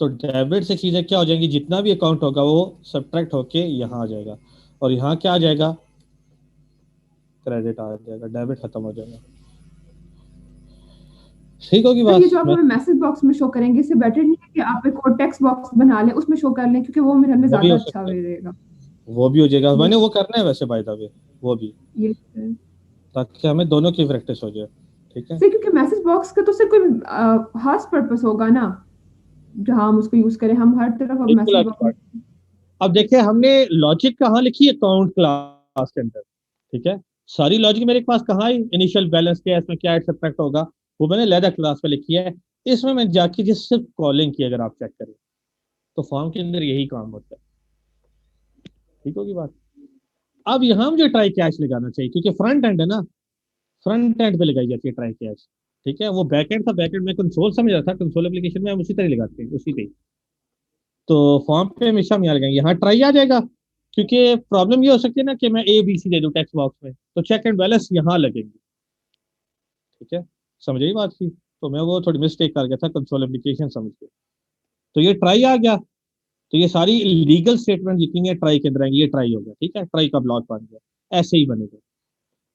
तो डेबिट से चीजें क्या हो जाएंगी, जितना भी अकाउंट होगा वो सब्ट्रैक्ट होके यहाँ आ जाएगा और यहाँ क्या आ जाएगा, क्रेडिट आ जाएगा, डेबिट खत्म हो जाएगा, ठीक होगी तो बात। ये जो आप हमें मैसेज बॉक्स में शो करेंगे, इससे बेटर नहीं है कि आप एक और टेक्स्ट बॉक्स बना लें उसमें शो कर लें, क्योंकि वो मेरे में वो भी ज्यादा हो अच्छा सकता है, रहेगा। वो भी हो जाएगा, मैंने वो करना है वैसे बाय द वे, वो भी, ये ताकि हमें दोनों की प्रैक्टिस हो जाए, ठीक है। सर, क्योंकि मैसेज बॉक्स का तो सिर्फ कोई खास पर्पस होगा ना जहां हम उसको यूज करें, हम हर तरफ अब बिल्कुल मैसेज आपकी बात। बॉक्स। अब देखिए हमने लॉजिक कहाँ लिखी है, अकाउंट क्लास के अंदर, ठीक है। सारी लॉजिक मेरे पास कहाँ है, इनिशियल बैलेंस क्या है, इसमें क्या सब्ट्रैक्ट होगा, वो मैंने लेदर क्लास पे लिखी है। इसमें मैं जाके जिस सिर्फ कॉलिंग की अगर आप चेक करें तो फॉर्म के अंदर यही काम होता है, ठीक होगी बात। अब यहाँ मुझे ट्राई कैश लगाना चाहिए क्योंकि फ्रंट एंड है ना, फ्रंट एंड पे लगाई जाती है ट्राई कैश, ठीक है। वो बैक एंड था, बैक एंड में कंसोल समझ रहा था, कंसोल एप्लीकेशन में हम उसी तरह लगाते हैं, उसी पे। तो फॉर्म पे हमेशा हम यहाँ लगाएंगे, यहाँ ट्राई आ जाएगा, क्योंकि प्रॉब्लम ये हो सकती है ना कि मैं ए बी सी दे दूं टेक्स्ट बॉक्स में, तो चेक एंड बैलेंस यहाँ लगेंगे। ठीक है, समझिए बात की। तो मैं वो थोड़ी मिस्टेक कर गया था कंसोल एप्लीकेशन समझ के। तो ये ट्राई आ गया, तो ये सारी लीगल स्टेटमेंट जितनी है ट्राई के अंदर आएंगी, ये ट्राई हो गया। ठीक है, ट्राई का ब्लॉक बन गया, ऐसे ही बनेगा।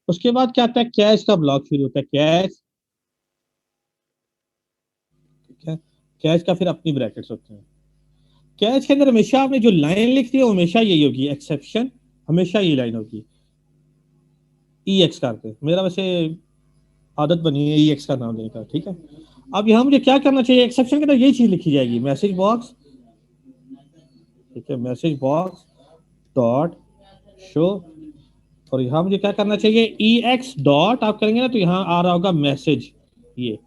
उसके बाद क्या आता है, कैश का ब्लॉक शुरू होता है, कैश। ठीक है, कैश का फिर अपनी ब्रैकेट्स होते हैं। कैश के अंदर हमेशा आपने जो लाइन लिखी है वो हमेशा यही होगी, एक्सेप्शन हमेशा ये लाइन होगी, ई एक्स करके। मेरा वैसे आदत बनी है ई एक्स का नाम देने का। ठीक है, अब यहाँ मुझे क्या करना चाहिए, एक्सेप्शन के अंदर यही चीज लिखी जाएगी, मैसेज बॉक्स। ठीक है, मैसेज बॉक्स डॉट शो, और यहाँ मुझे क्या करना चाहिए, ई एक्स डॉट आप करेंगे ना तो यहाँ आ रहा होगा मैसेज। ये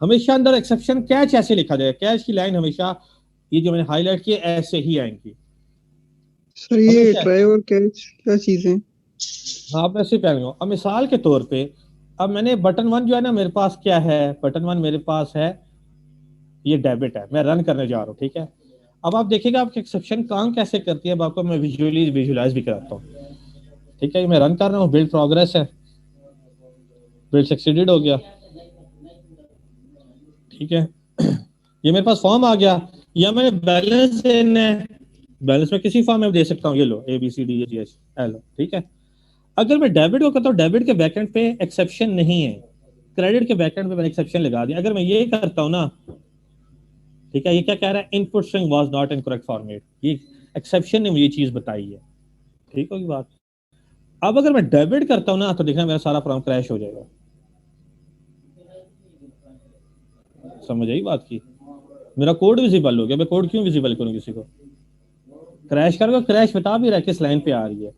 हमेशा अंदर एक्सेप्शन कैच ऐसे लिखा जाएगा, कैच की लाइन हमेशा ये जो मैंने हाईलाइट की ऐसे ही आएंगी सर ये हमेशा। ट्राई और कैच क्या चीजें? हाँ, आप ऐसे पहन लो। अब मिसाल के तौर पे अब मैंने बटन 1 जो है ना मेरे पास क्या है, बटन 1 मेरे पास है, ये डेबिट है, मैं रन करने जा रहा हूँ। ठीक है, अब आप देखिएगा आपकी एक्सेप्शन काम कैसे करती है, अब आपको मैं विजुअली विजुलाइज भी कराता हूँ। ठीक है, मैं रन कर रहा हूँ, बिल्ड प्रोग्रेस है, बिल्ड सक्सीडेड हो गया। ठीक है, ये मेरे पास फॉर्म आ गया, या मैंने बैलेंस देना है, बैलेंस में किसी फॉर्म में दे सकता हूँ, ये लो A B C D G H L. ठीक है, अगर मैं डेबिट को करता हूँ, डेबिट के बैकएंड पे एक्सेप्शन नहीं है, क्रेडिट के बैकएंड पे मैंने एक्सेप्शन लगा दिया। अगर मैं ये करता हूँ ना, ठीक है, ये क्या कह रहा है, input string was not in correct format, ये एक्सेप्शन ने मुझे चीज बताई है। ठीक होगी बात। अब अगर मैं डेबिट करता हूँ ना तो देखना मेरा सारा प्रोग्राम क्रैश हो जाएगा। समझ आई बात की, मेरा कोड विजिबल हो गया। मैं कोड क्यों विजिबल करूं किसी को, क्रैश करोगे, क्रैश बता भी रहा है किस लाइन पे आ रही है।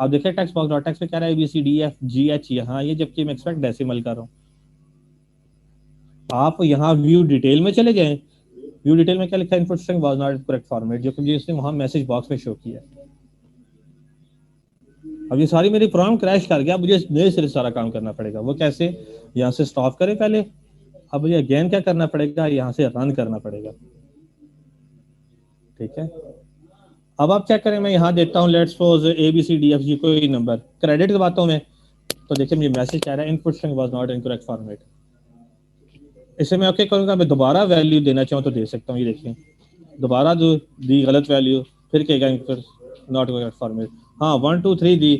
आप देखिए टेक्स्ट बॉक्स डॉट टेक्स्ट पे कह रहा है B C D F G H, यहाँ ये, जबकि मैं एक्सपेक्ट डेसिमल कर रहा हूँ। आप यहाँ व्यू डिटेल में चले जाएं, व्यू डिटेल में क्या लिखा है, input string was not correct format, जो कि इसने वहां मैसेज बॉक्स में शो किया। अब ये सारी मेरी प्रोग्राम क्रैश कर गया, मुझे नए सिरे से सारा काम करना पड़ेगा। वो कैसे, यहाँ से स्टॉप करें पहले, अब मुझे अगेन क्या करना पड़ेगा, यहाँ से रन करना पड़ेगा। ठीक है, अब आप चेक करें, मैं यहाँ देता हूँ let's suppose A B C D F G कोई नंबर, क्रेडिट दबाता हूँ मैं, तो देखिए मुझे मैसेज कह रहा है input string was not in correct format. इसे मैं ओके करूँगा, मैं दोबारा वैल्यू देना चाहूँ तो दे सकता हूँ। ये देखिए दोबारा जो दी गलत वैल्यू, फिर कहेगा नॉट करेक्ट फॉर्मेट। हाँ 1 2 3 दी,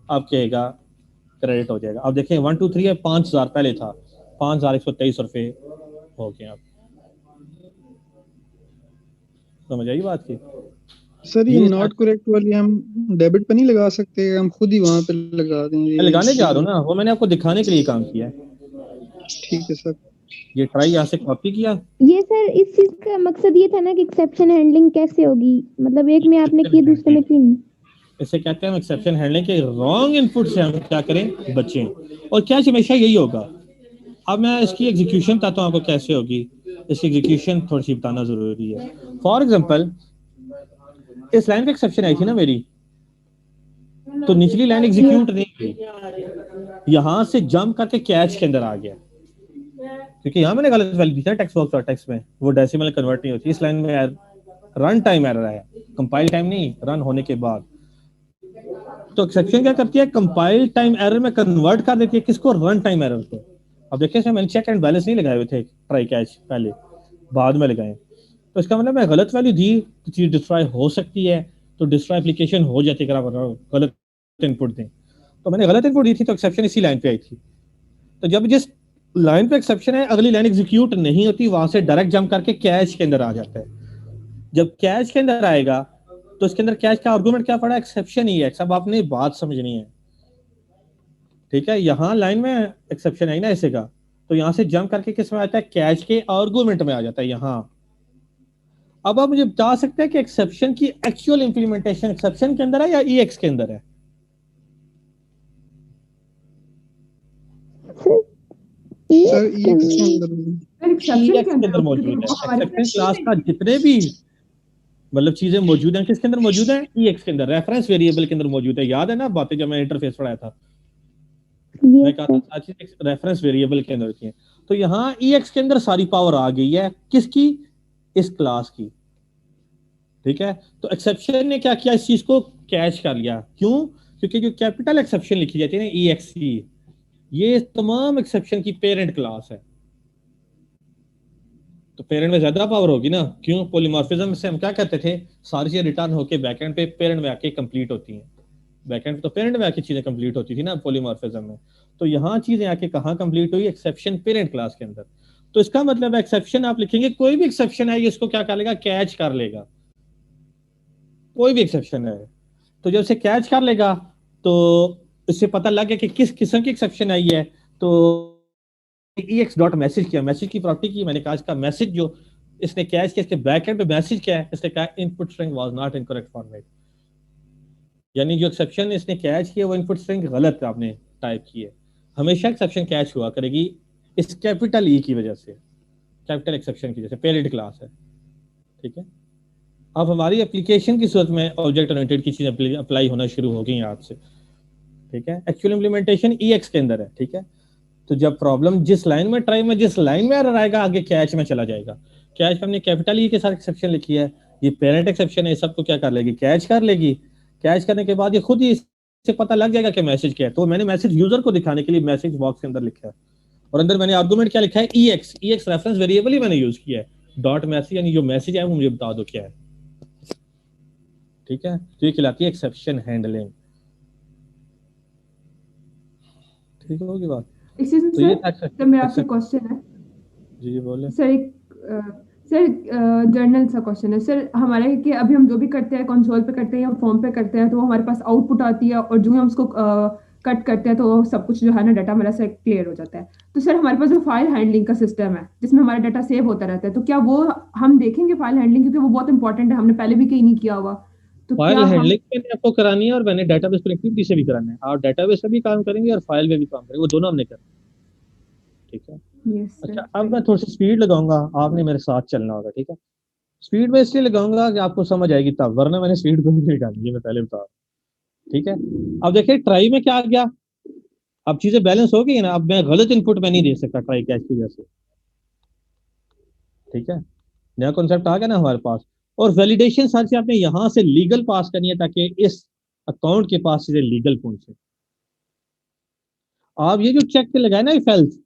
अब कहेगा क्रेडिट हो जाएगा। अब देखिए 1 2 3 है, 5,000 पहले था, 5,123 रुपये हो गए। आप समझ आई बात की। सर ये ये नॉट करेक्ट वाली हम डेबिट पे नहीं लगा सकते, हम खुद ही वहां पे लगा देंगे? मैं लगाने जा रहा हूँ ना, वो मैंने आपको दिखाने के लिए काम किया है। ठीक है सर। ये ट्राई यहाँ से कॉपी किया, ये सर इस चीज का मकसद ये था ना कि एक्सेप्शन हैंडलिंग कैसे होगी, मतलब एक में आपने की दूसरे में की नहीं। इसे कहते हैं हम एक्सेप्शन हैंडलिंग के रॉन्ग इनपुट से हम क्या करें, बचें। और क्या हमेशा यही होगा। अब मैं इसकी एग्जीक्यूशन बताता हूँ आपको कैसे होगी, इसकी एग्जीक्यूशन थोड़ी सी बताना जरूरी है। फॉर एग्जांपल इस लाइन पे एक्सेप्शन आई थी ना मेरी, तो निचली लाइन एग्जीक्यूट नहीं हुई, यहां से जंप करके कैच के अंदर आ गया, क्योंकि यहाँ मैंने गलत वैल्यू दी था टेक्स्ट बॉक्स और टेक्स्ट में, वो डेसिमल कन्वर्ट नहीं होती। इस लाइन में रन टाइम एरर है, कंपाइल टाइम नहीं, रन होने के बाद। तो एक्सेप्शन क्या करती है, कंपाइल टाइम एरर में कन्वर्ट कर देती है किसको, रन टाइम एरर को। अब देखिए इसमें मैंने चेक एंड बैलेंस नहीं लगाए हुए थे, ट्राई कैच पहले बाद में लगाए, तो इसका मतलब मैं गलत वैल्यू दी तो चीज डिस्ट्रॉय हो सकती है, तो डिस्ट्रॉय एप्लीकेशन हो जाती है अगर आप गलत इनपुट दें। तो मैंने गलत इनपुट दी थी, तो एक्सेप्शन इसी लाइन पे आई थी। तो जब जिस लाइन पे एक्सेप्शन है, अगली लाइन एग्जीक्यूट नहीं होती, वहां से डायरेक्ट जंप करके कैच के अंदर आ जाता है। जब कैच के अंदर आएगा तो इसके अंदर कैच का आर्गुमेंट क्या पड़ा, एक्सेप्शन ही है। सब आपने बात समझनी है। ठीक है, यहाँ लाइन में एक्सेप्शन है ना ऐसे का, तो यहाँ से जंप करके किस में आता है, कैच के आर्गुमेंट में आ जाता है यहाँ। अब आप मुझे बता सकते हैं कि एक्सेप्शन की एक्चुअल इंप्लीमेंटेशन एक्सेप्शन के अंदर है या ईएक्स के अंदर है? सर ये किसके अंदर है? सर एक्सेप्शन ईएक्स के के अंदर अंदर मौजूद है। वो हमारी एक्सेप्शन क्लास का जितने भी मतलब चीजें मौजूद हैं, किसके अंदर मौजूद है, ईएक्स के अंदर, रेफरेंस वेरिएबल के अंदर मौजूद है। याद है ना बातें जब मैं इंटरफेस पढ़ाया था, मैं कहा था सारी चीजें रेफरेंस वेरिएबल के अंदर होती हैं। तो यहाँ ईएक्स के अंदर सारी पावर आ गई है, किसकी, इस क्लास की। ठीक है, तो एक्सेप्शन ने क्या किया, इस चीज को कैच कर लिया। क्यों? क्योंकि जो कैपिटल एक्सेप्शन लिखी जाती है ना, EXE, ये तमाम एक्सेप्शन की पेरेंट क्लास है। तो पेरेंट में ज्यादा पावर होगी ना। क्यों? पॉलीमॉर्फिज्म से हम क्या कहते थे, सारी चीजें रिटर्न होके बैकएंड पे पेरेंट में आके कंप्लीट होती हैं। बैकएंड पे तो पेरेंट में आके चीजें कंप्लीट होती थी ना पॉलीमॉर्फिज्म में। तो यहाँ चीजें आके कहाँ कंप्लीट हुई? एक्सेप्शन पेरेंट क्लास के अंदर। तो इसका मतलब एक्सेप्शन आप लिखेंगे, कोई भी एक्सेप्शन है इसको क्या कर लेगा? कैच कर लेगा। कोई भी एक्सेप्शन है तो जब इसे कैच कर लेगा तो इससे पता लग गया कि किस किस्म की एक्सेप्शन आई है। तो EX डॉट मैसेज किया, मैसेज की प्रॉपर्टी की मैंने कहा इसका मैसेज जो इसने कैच किया, इसके बैकएंड पे मैसेज क्या है, इसने कहा input string was not in correct format. यानी जो एक्सेप्शन इसने कैच किया वो इनपुट स्ट्रिंग गलत आपने टाइप की है। हमेशा एक्सेप्शन कैच हुआ करेगी इस कैपिटल ई की वजह से, कैपिटल एक्सेप्शन की वजह से, पेरेंट क्लास है। ठीक है, अब हमारी एप्लीकेशन की सूरत में ऑब्जेक्ट ओरिएंटेड की चीज अप्लाई होना शुरू हो गई आज से। ठीक है, एक्चुअल इंप्लीमेंटेशन EX के अंदर है। ठीक है, तो जब प्रॉब्लम जिस लाइन में ट्राई में जिस लाइन में एरर आएगा आगे कैच में चला जाएगा। कैच हमने कैपिटल ई के साथ एक्सेप्शन लिखी है, ये पेरेंट एक्सेप्शन है, सबको क्या कर लेगी? कैच कर लेगी। कैच करने के बाद ये खुद ही इससे पता लग जाएगा कि मैसेज क्या है। तो मैंने मैसेज यूजर को दिखाने के लिए मैसेज बॉक्स के अंदर लिखा है, और अंदर मैंने आर्गुमेंट क्या लिखा है? EX रेफरेंस वेरिएबल ही मैंने यूज किया है। डॉट मैसेज यानी जो मैसेज है वो मुझे बता दो क्या है। ठीक है, तो ये कहलाती है एक्सेप्शन हैंडलिंग। ठीक होगी बात? इस चीज में तो ये सर, तो मेरा आपसे एक्सेप्शन। क्वेश्चन है जी बोले। सर। एक सर जर्नल सा क्वेश्चन है सर हमारा, कि अभी हम जो भी करते हैं कंसोल पे करते हैं या फॉर्म पे करते हैं, तो वो हमारे पास आउटपुट आती है, और जो ही हम उसको कट करते हैं तो सब कुछ जो है ना डाटा हमारा से क्लियर हो जाता है। तो सर हमारे पास जो फाइल हैंडलिंग का सिस्टम है जिसमें हमारा डाटा सेव होता रहता है, तो क्या वो हम देखेंगे फाइल हैंडलिंग, क्योंकि वो बहुत इंपॉर्टेंट है, हमने पहले भी कहीं नहीं किया हुआ। तो फाइल क्या हम हैंडलिंग मैंने आपको करानी है और मैंने डेटाबेस कनेक्टिविटी से भी कराना है। आप डेटाबेस से भी काम करेंगे और फाइल में भी काम करेंगे, वो दोनों हमने करना है। ठीक है, यस सर, अच्छा अब मैं थैंक थोड़ी सी स्पीड लगाऊंगा, आपने मेरे साथ चलना होगा। ठीक है, स्पीड में इसलिए लगाऊंगा कि आपको समझ आएगी तब, वरना मैंने स्पीड को नहीं लगानी है, मैं पहले बता रहा हूं। ठीक है, अब देखिए ट्राई में क्या आ गया, अब चीजें बैलेंस हो गई ना। अब मैं गलत इनपुट में नहीं दे सकता ट्राई कैच की वजह से। ठीक है, नया कॉन्सेप्ट आ गया ना हमारे पास। और वैलिडेशन सारी चीजें आपने यहां से लीगल पास करनी है ताकि इस अकाउंट के पास चीजें लीगल पहुंचे। आप ये जो चेक के लगाए ना इफ एल्स,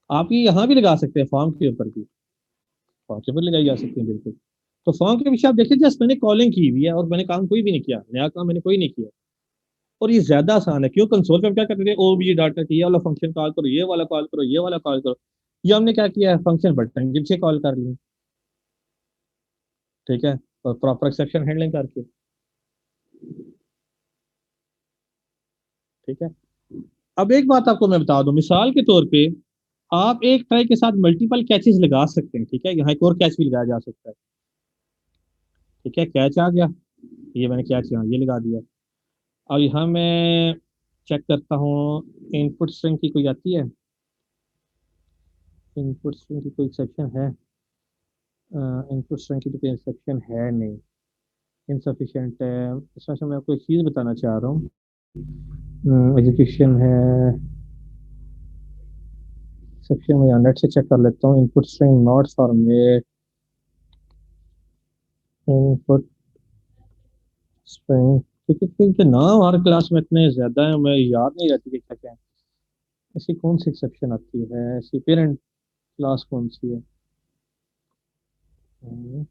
आप ये यहाँ भी लगा सकते हैं, फॉर्म के ऊपर भी, फॉर्म के ऊपर लगाई जा सकती है बिल्कुल। तो फॉर्म के पीछे आप देखिए, जस्ट मैंने कॉलिंग की हुई है और मैंने काम कोई भी नहीं किया, नया काम मैंने कोई नहीं किया। और ये ज्यादा आसान है। क्यों? कंसोल पे हम क्या करते थे, OBJ डाटा ये वाला फंक्शन कॉल करो, ये वाला कॉल करो, ये वाला कॉल करो। ये हमने क्या किया है, फंक्शन बटन जिनसे कॉल कर लिया। ठीक है, और प्रॉपर एक्सेप्शन हैंडलिंग करके। ठीक है, अब एक बात आपको मैं बता दूं, मिसाल के तौर पे आप एक ट्राई के साथ मल्टीपल कैचेस लगा सकते हैं। ठीक है, यहाँ एक और कैच भी लगाया जा सकता है। ठीक है, कैच आ गया, ये मैंने कैच यहाँ ये लगा दिया। अब यहाँ मैं चेक करता हूँ, इनपुट स्ट्रिंग की कोई आती है? इनपुट स्ट्रिंग की कोई एक्सेप्शन है? इनपुट स्ट्रिंग की तो कोई एक्सेप्शन है नहीं, इनसफिशिएंट है। इसमें से मैं आपको एक चीज़ बताना चाह रहा हूँ, एजुकेशन है एक्सेप्शन। मैं नेट से चेक कर लेता हूँ, input string not format, input string. क्योंकि इनके नाम हर क्लास में इतने ज़्यादा हैं, मैं याद नहीं रहती कि क्या क्या है। ऐसी कौन सी एक्सेप्शन आती है, ऐसी पेरेंट क्लास कौन सी है? हम्म,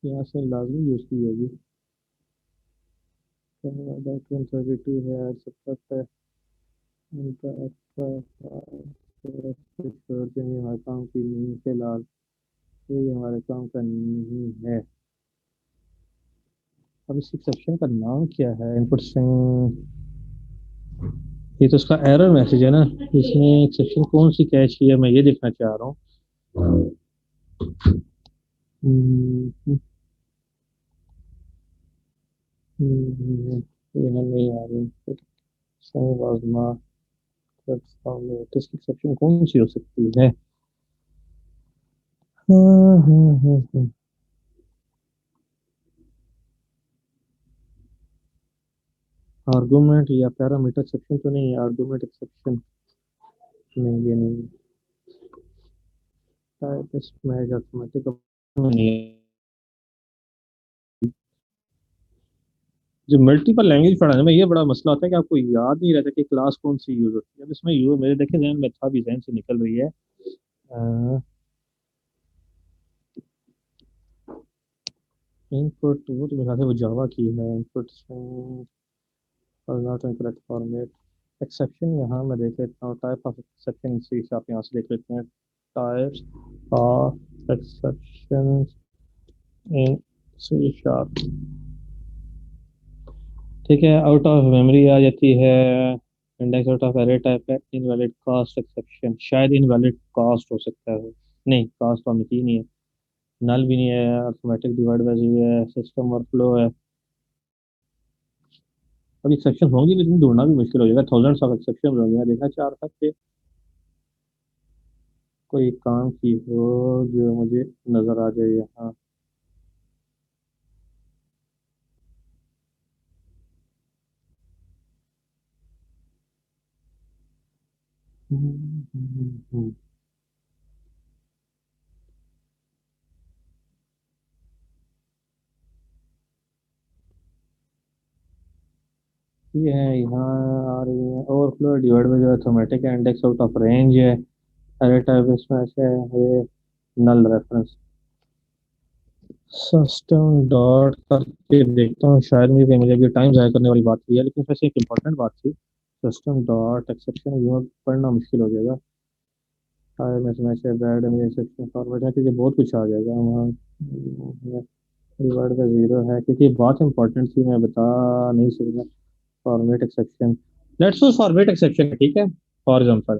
यहाँ से लाजमी यूज़ की होगी। 132 है, सबका है उनका अच्छा हमारे काम की नहीं फिलहाल, ये हमारे काम का नहीं है। अब इस एक्सेप्शन का नाम क्या है? इनपुट स्ट्रिंग, ये तो उसका एरर मैसेज है ना। इसमें एक्सेप्शन कौन सी कैच की है, मैं ये देखना चाह रहा हूँ। हम्म, ये नहीं आ रही। इसकी एक्सेप्शन कौन सी हो सकती है? आर्गुमेंट या पैरामीटर एक्सेप्शन तो नहीं है, आर्गुमेंट एक्सेप्शन नहीं, ये नहीं है। टाइप मैच ऑटोमेटिक नहीं, जो मल्टीपल लैंग्वेज पढ़ाने में ये बड़ा मसला होता है कि आपको याद नहीं रहता कि क्लास कौन सी यूज होती है। अब इसमें यूज मेरे देखे जहन में था भी, जहन से निकल रही है। इनपुट वो तो मेरे ख्याल से वो जावा की है। Input not in correct format. Exception यहाँ मैं देख लेता हूँ, टाइप ऑफ एक्सेप्शन सी आप यहाँ से देख लेते हैं। Types of exception in C sharp. ठीक है, आउट ऑफ मेमोरी आ जाती है। Index out of array type है। इनवैलिड कास्ट एक्सेप्शन, शायद इनवैलिड कास्ट हो सकता है। नहीं, कास्ट तो की नहीं है। नल भी नहीं है। अर्थमेटिक डिवाइड बाय जीरो है। सिस्टम वर्कफ्लो है। अब एक्सेप्शन होंगी भी, लेकिन ढूंढना भी मुश्किल हो जाएगा। थाउजेंड्स ऑफ एक्सेप्शन होंगे, देखना चाह रहा था कि कोई काम की हो जो मुझे नजर आ जाए यहाँ। ये है यहाँ आ रही है। ओवरफ्लो डिवाइड बाय जो अर्थमेटिक है। इंडेक्स आउट ऑफ रेंज है। एरे टाइप इसमें ऐसे है। ये नल रेफरेंस। सिस्टम डॉट करके देखता हूँ, शायद मुझे अभी टाइम ज़ाया करने वाली बात की है, लेकिन वैसे एक इम्पोर्टेंट बात थी। सिस्टम डॉट एक्सेप्शन यूँ पढ़ना मुश्किल हो जाएगा। हाय मिसमैच है, बैड इमेज एक्सेप्शन फॉरवर्ड है, क्योंकि बहुत कुछ आ जाएगा वहाँ। रिवर्ड का जीरो है क्योंकि बात इंपॉर्टेंट थी, मैं बता नहीं सकता। Format exception, let's so format exception, ठीक है। फॉर एग्जांपल,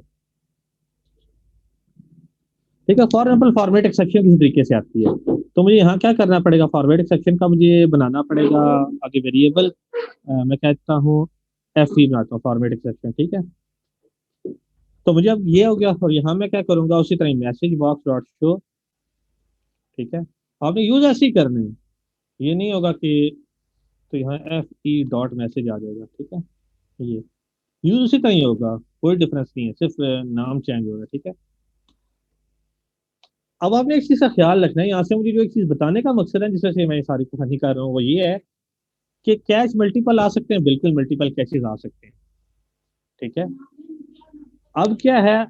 ठीक है, फॉर एग्जांपल फॉर्मेट एक्सेप्शन किसी तरीके से आती है, तो मुझे यहाँ क्या करना पड़ेगा? फॉर्मेट एक्सेप्शन का मुझे बनाना पड़ेगा आगे वेरिएबल। मैं कहता हूँ एफ ई बनाता हूँ फॉर्मेट एक्सेप्शन, ठीक है। तो मुझे अब ये हो गया, और यहाँ मैं क्या करूंगा उसी तरह मैसेज बॉक्स डॉट शो, ठीक है। आपने यूज ऐसे ही करने हैं, ये नहीं होगा कि, तो यहाँ एफ ई डॉट मैसेज आ जाएगा, ठीक है। ये यूज उसी तरह ही होगा, कोई डिफरेंस नहीं है, सिर्फ नाम चेंज होगा, ठीक है। अब आपने एक चीज का ख्याल रखना है, यहाँ से मुझे जो एक चीज बताने का मकसद है, जिस वजह से मैं ये सारी कहानी कर रहा हूँ, वो ये है कि कैच मल्टीपल आ सकते हैं, बिल्कुल मल्टीपल कैचेस आ सकते हैं, ठीक है। अब क्या है,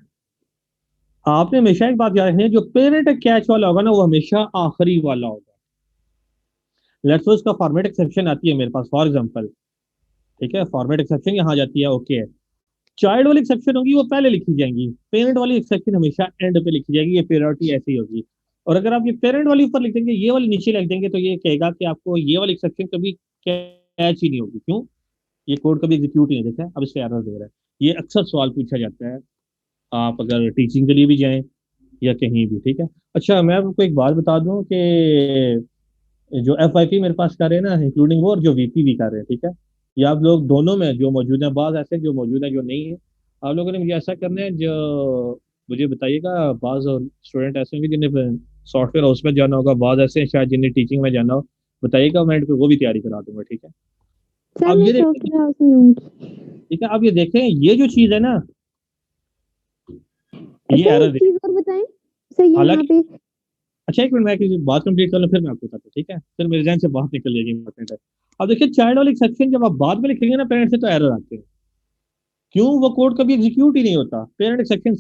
आपने हमेशा एक बात याद रखनी है, जो पेरेंट कैच वाला होगा ना, वो हमेशा आखिरी वाला होगा। लेट्स सपोज उसका फॉर्मेट एक्सेप्शन आती है मेरे पास, फॉर एग्जांपल, ठीक है। फॉर्मेट एक्सेप्शन यहाँ जाती है, ओके है। चाइल्ड वाली एक्सेप्शन होगी वो पहले लिखी जाएंगी, पेरेंट वाली एक्सेप्शन हमेशा एंड पे लिखी जाएगी, ये प्रायोरिटी ऐसी होगी। और अगर आप ये पेरेंट वाली ऊपर लिख देंगे, ये वाली नीचे लिख देंगे, तो ये कहेगा कि आपको ये वाली एक्सेप्शन कभी कैच ही नहीं होगी। क्यों? ये कोड कभी एग्जीक्यूट ही नहीं, देखा अब इसका एरर दे रहा है। ये अक्सर सवाल पूछा जाता है, आप अगर टीचिंग के लिए भी जाएं या कहीं भी, ठीक है। अच्छा, मैं आपको एक बात बता दूं कि जो एफ आई पी मेरे पास कर रहे हैं ना, इंक्लूडिंग वो, और जो वीपी भी कर रहे हैं, ठीक है। ये आप लोग दोनों में जो मौजूद है, बाज ऐसे जो मौजूद है जो नहीं है, आप लोगों ने मुझे ऐसा करना है, जो मुझे बताइएगा। बाज स्टूडेंट ऐसे होंगे जिन्हें सॉफ्टवेयर हाउस में जाना होगा, बाज ऐसे हैं शायद जिन्हें टीचिंग में जाना हो, बताइएगा, मैं फिर वो भी तैयारी करा दूंगा, ठीक है। सर अब मैं ये देखें, सॉफ्टवेयर हाउस में हूँ। ठीक है, अब ये देखें, ये जो चीज है ना, ये सर एरर एक दे, चीज और बताएं। सर ये यहाँ हालांकि, पे अच्छा एक मिनट, मैं किसी बात कंप्लीट कर लूँ फिर मैं आपको बताता हूँ, ठीक है, फिर मेरे जहन से बात निकल जाएगी इंपॉर्टेंट है। अब देखिए, चाइल्ड वाली सेक्शन जब आप बाद में लिखेंगे ना पेरेंट से, तो एरर आते हैं। क्यों? वो कोड कभी एग्जीक्यूट ही नहीं होता, पेरेंट सेक्शन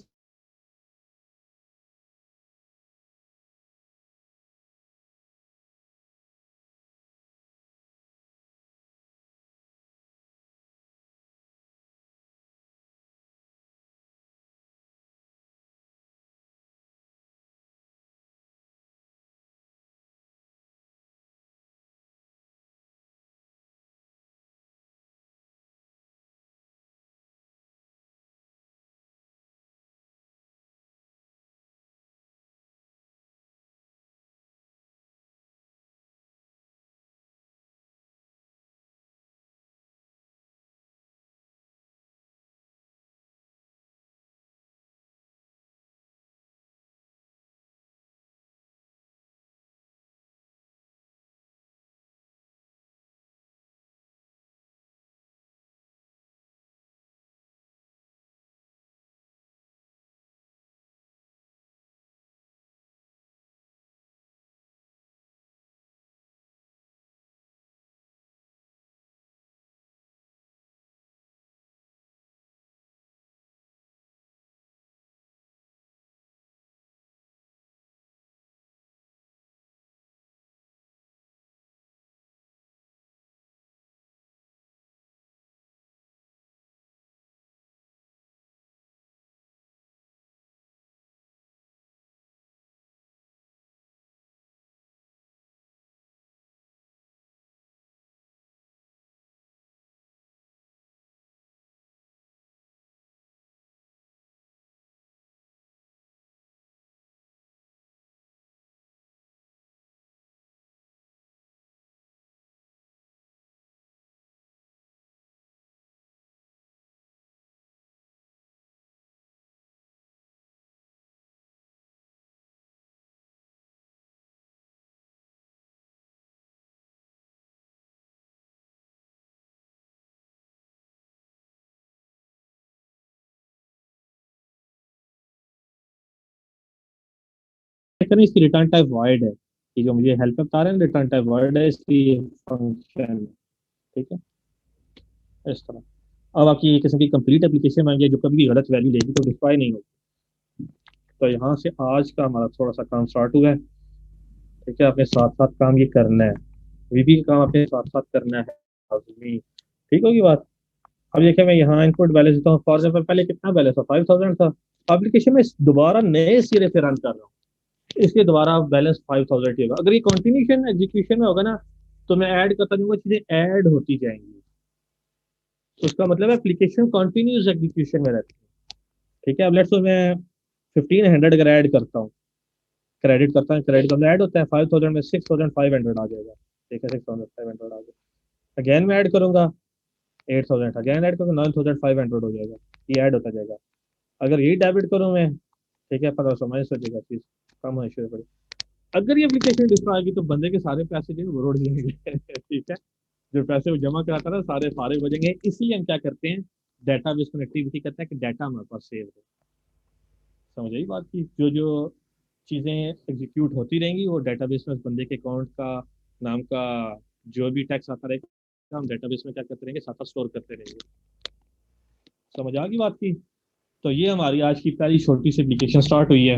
करें इसकी रिटर्न टाइप वॉइड है, कि जो मुझे हेल्प बता रहे हैं रिटर्न टाइप वॉइड है इसकी फंक्शन, ठीक है इस तरह। अब आपकी एक किस्म की कंप्लीट एप्लीकेशन बन गई जो कभी भी गलत वैल्यू लेगी तो डिस्ट्रॉय नहीं होगी। तो यहाँ से आज का हमारा थोड़ा सा काम स्टार्ट हुआ है, ठीक है। अपने साथ साथ काम ये करना है, वीबी का काम अपने साथ साथ करना है लाजमी, ठीक होगी बात। अब देखिए मैं यहाँ इनपुट बैलेंस देता हूँ, फॉर एग्जाम्पल पहले कितना बैलेंस था 5000 था, एप्लीकेशन में दोबारा नए सिरे से रन कर रहा हूँ, इसलिए दोबारा बैलेंस 5000 ही होगा। अगर ये कंटिन्यूशन एग्जीक्यूशन में होगा ना तो मैं ऐड करता जाऊंगा, चीजें ऐड होती जाएंगी, तो उसका मतलब एप्लीकेशन कंटिन्यूस एग्जीक्यूशन में रहती है, ठीक है। अब लेट्स मैं 1500 अगर ऐड करता हूँ, क्रेडिट करता है, क्रेडिट का ऐड होता है 5000 में 6500 आ जाएगा, ठीक है 6500 आ जाएगा। अगेन मैं ऐड करूंगा 8000, अगेन ऐड करूंगा 9500 हो जाएगा, ये ऐड होता जाएगा। अगर ये डेबिट करूँ मैं, ठीक है 1500 माइनस हो जाएगा, चीज कम होनी शुरू करेगी। अगर ये एप्लीकेशन डिस्ट्रॉय आएगी तो बंदे के सारे पैसे जो है वो रोड जाएंगे ठीक है, जो पैसे वो जमा कराता था सारे फारिग हो जाएंगे। इसलिए हम क्या करते हैं, डेटाबेस कनेक्टिविटी करते हैं कि डाटा हमारे पास सेव हो। समझ आई बात की, जो जो चीज़ें एग्जीक्यूट होती रहेंगी वो डेटाबेस में उस बंदे के अकाउंट का नाम का जो भी टैक्स आता रहेगा हम डेटाबेस में क्या करते रहेंगे, साथ स्टोर करते रहेंगे। समझ आ गई बात की। तो ये हमारी आज की पहली छोटी सी एप्लीकेशन स्टार्ट हुई है,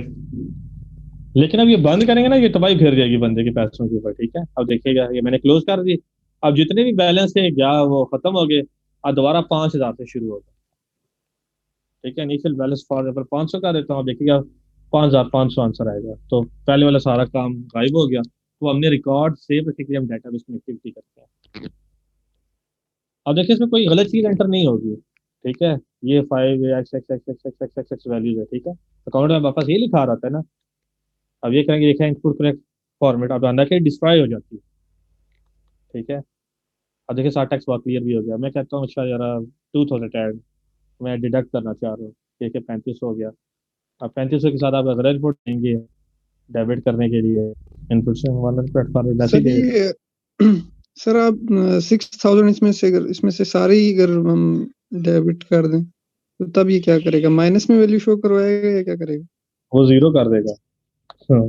लेकिन अब ये बंद करेंगे ना ये तबाही फिर जाएगी बंदे के पैसों के ऊपर, ठीक है। अब देखिएगा ये मैंने क्लोज कर दी, अब जितने भी बैलेंस थे क्या वो खत्म हो गए, अब दोबारा 5000 से शुरू होगा, ठीक है। इनिशियल बैलेंस फॉर एग्जाम्पल 500 का देता हूँ, आप देखिएगा 5500 आंसर आएगा, तो पहले वाला सारा काम गायब हो गया। तो हमने रिकॉर्ड सेव रखने के लिए हम डेटाबेस कनेक्टिविटी करते हैं। अब देखिए इसमें कोई गलत चीज एंटर नहीं होगी, ठीक है। ये 5 वैल्यूज है, ठीक है। अकाउंट में वापस ये लिखा रहता है ना। अब ये करेंगे, देखिए इनपुट करेक्ट फॉर्मेट, अब अंदर के डिस्ट्रॉय हो जाती है, ठीक है। अब देखिए सारा टैक्स बहुत क्लियर भी हो गया। मैं कहता हूँ अच्छा यार 2000 ऐड मैं डिडक्ट करना चाह रहा हूँ, ठीक है 3500 हो गया। अब 3500 के साथ आप अगर रिपोर्ट देंगे डेबिट करने के लिए इनपुट से वाला प्लेटफॉर्म में मैसेज सर दे। ये सर आप 6000 इसमें से सारे ही अगर हम डेबिट कर दें तो तब ये क्या करेगा, माइनस में वैल्यू शो करवाएगा या क्या करेगा? वो जीरो कर देगा। हाँ।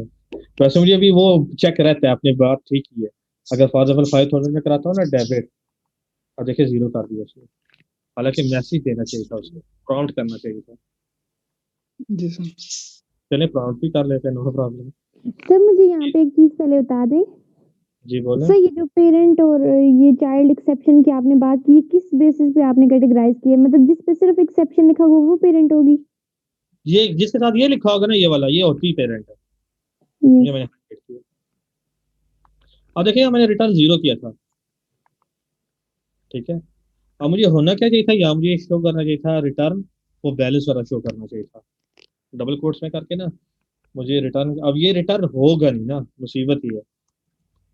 वैसे मुझे अभी वो चेक रहता है, आपने बात ठीक की है। अगर फॉर एग्जाम्पल 5000 में कराता हूँ ना डेबिट, और देखिए जीरो कर दिया उसने, हालांकि मैसेज देना चाहिए था उसको, प्रॉम्प्ट करना चाहिए था। जी सर। चलिए प्रॉम्प्ट भी कर लेते हैं, नो प्रॉब्लम। सर मुझे यहाँ पे एक चीज पहले बता दें। जी बोले। सर ये जो पेरेंट और ये चाइल्ड एक्सेप्शन की आपने बात की, किस बेसिस पे आपने कैटेगराइज किया, मतलब जिस पे सिर्फ एक्सेप्शन लिखा हुआ वो पेरेंट होगी? ये जिसके साथ ये लिखा होगा ना ये वाला, ये होती पेरेंट है, ये ये मैंने highlight किया। अब देखिए मैंने रिटर्न जीरो किया था, ठीक है। अब मुझे होना क्या चाहिए था, या मुझे शो करना चाहिए था रिटर्न, वो बैलेंस वाला शो करना चाहिए था, डबल कोट्स में करके ना मुझे रिटर्न। अब ये रिटर्न होगा नहीं ना, मुसीबत ही है,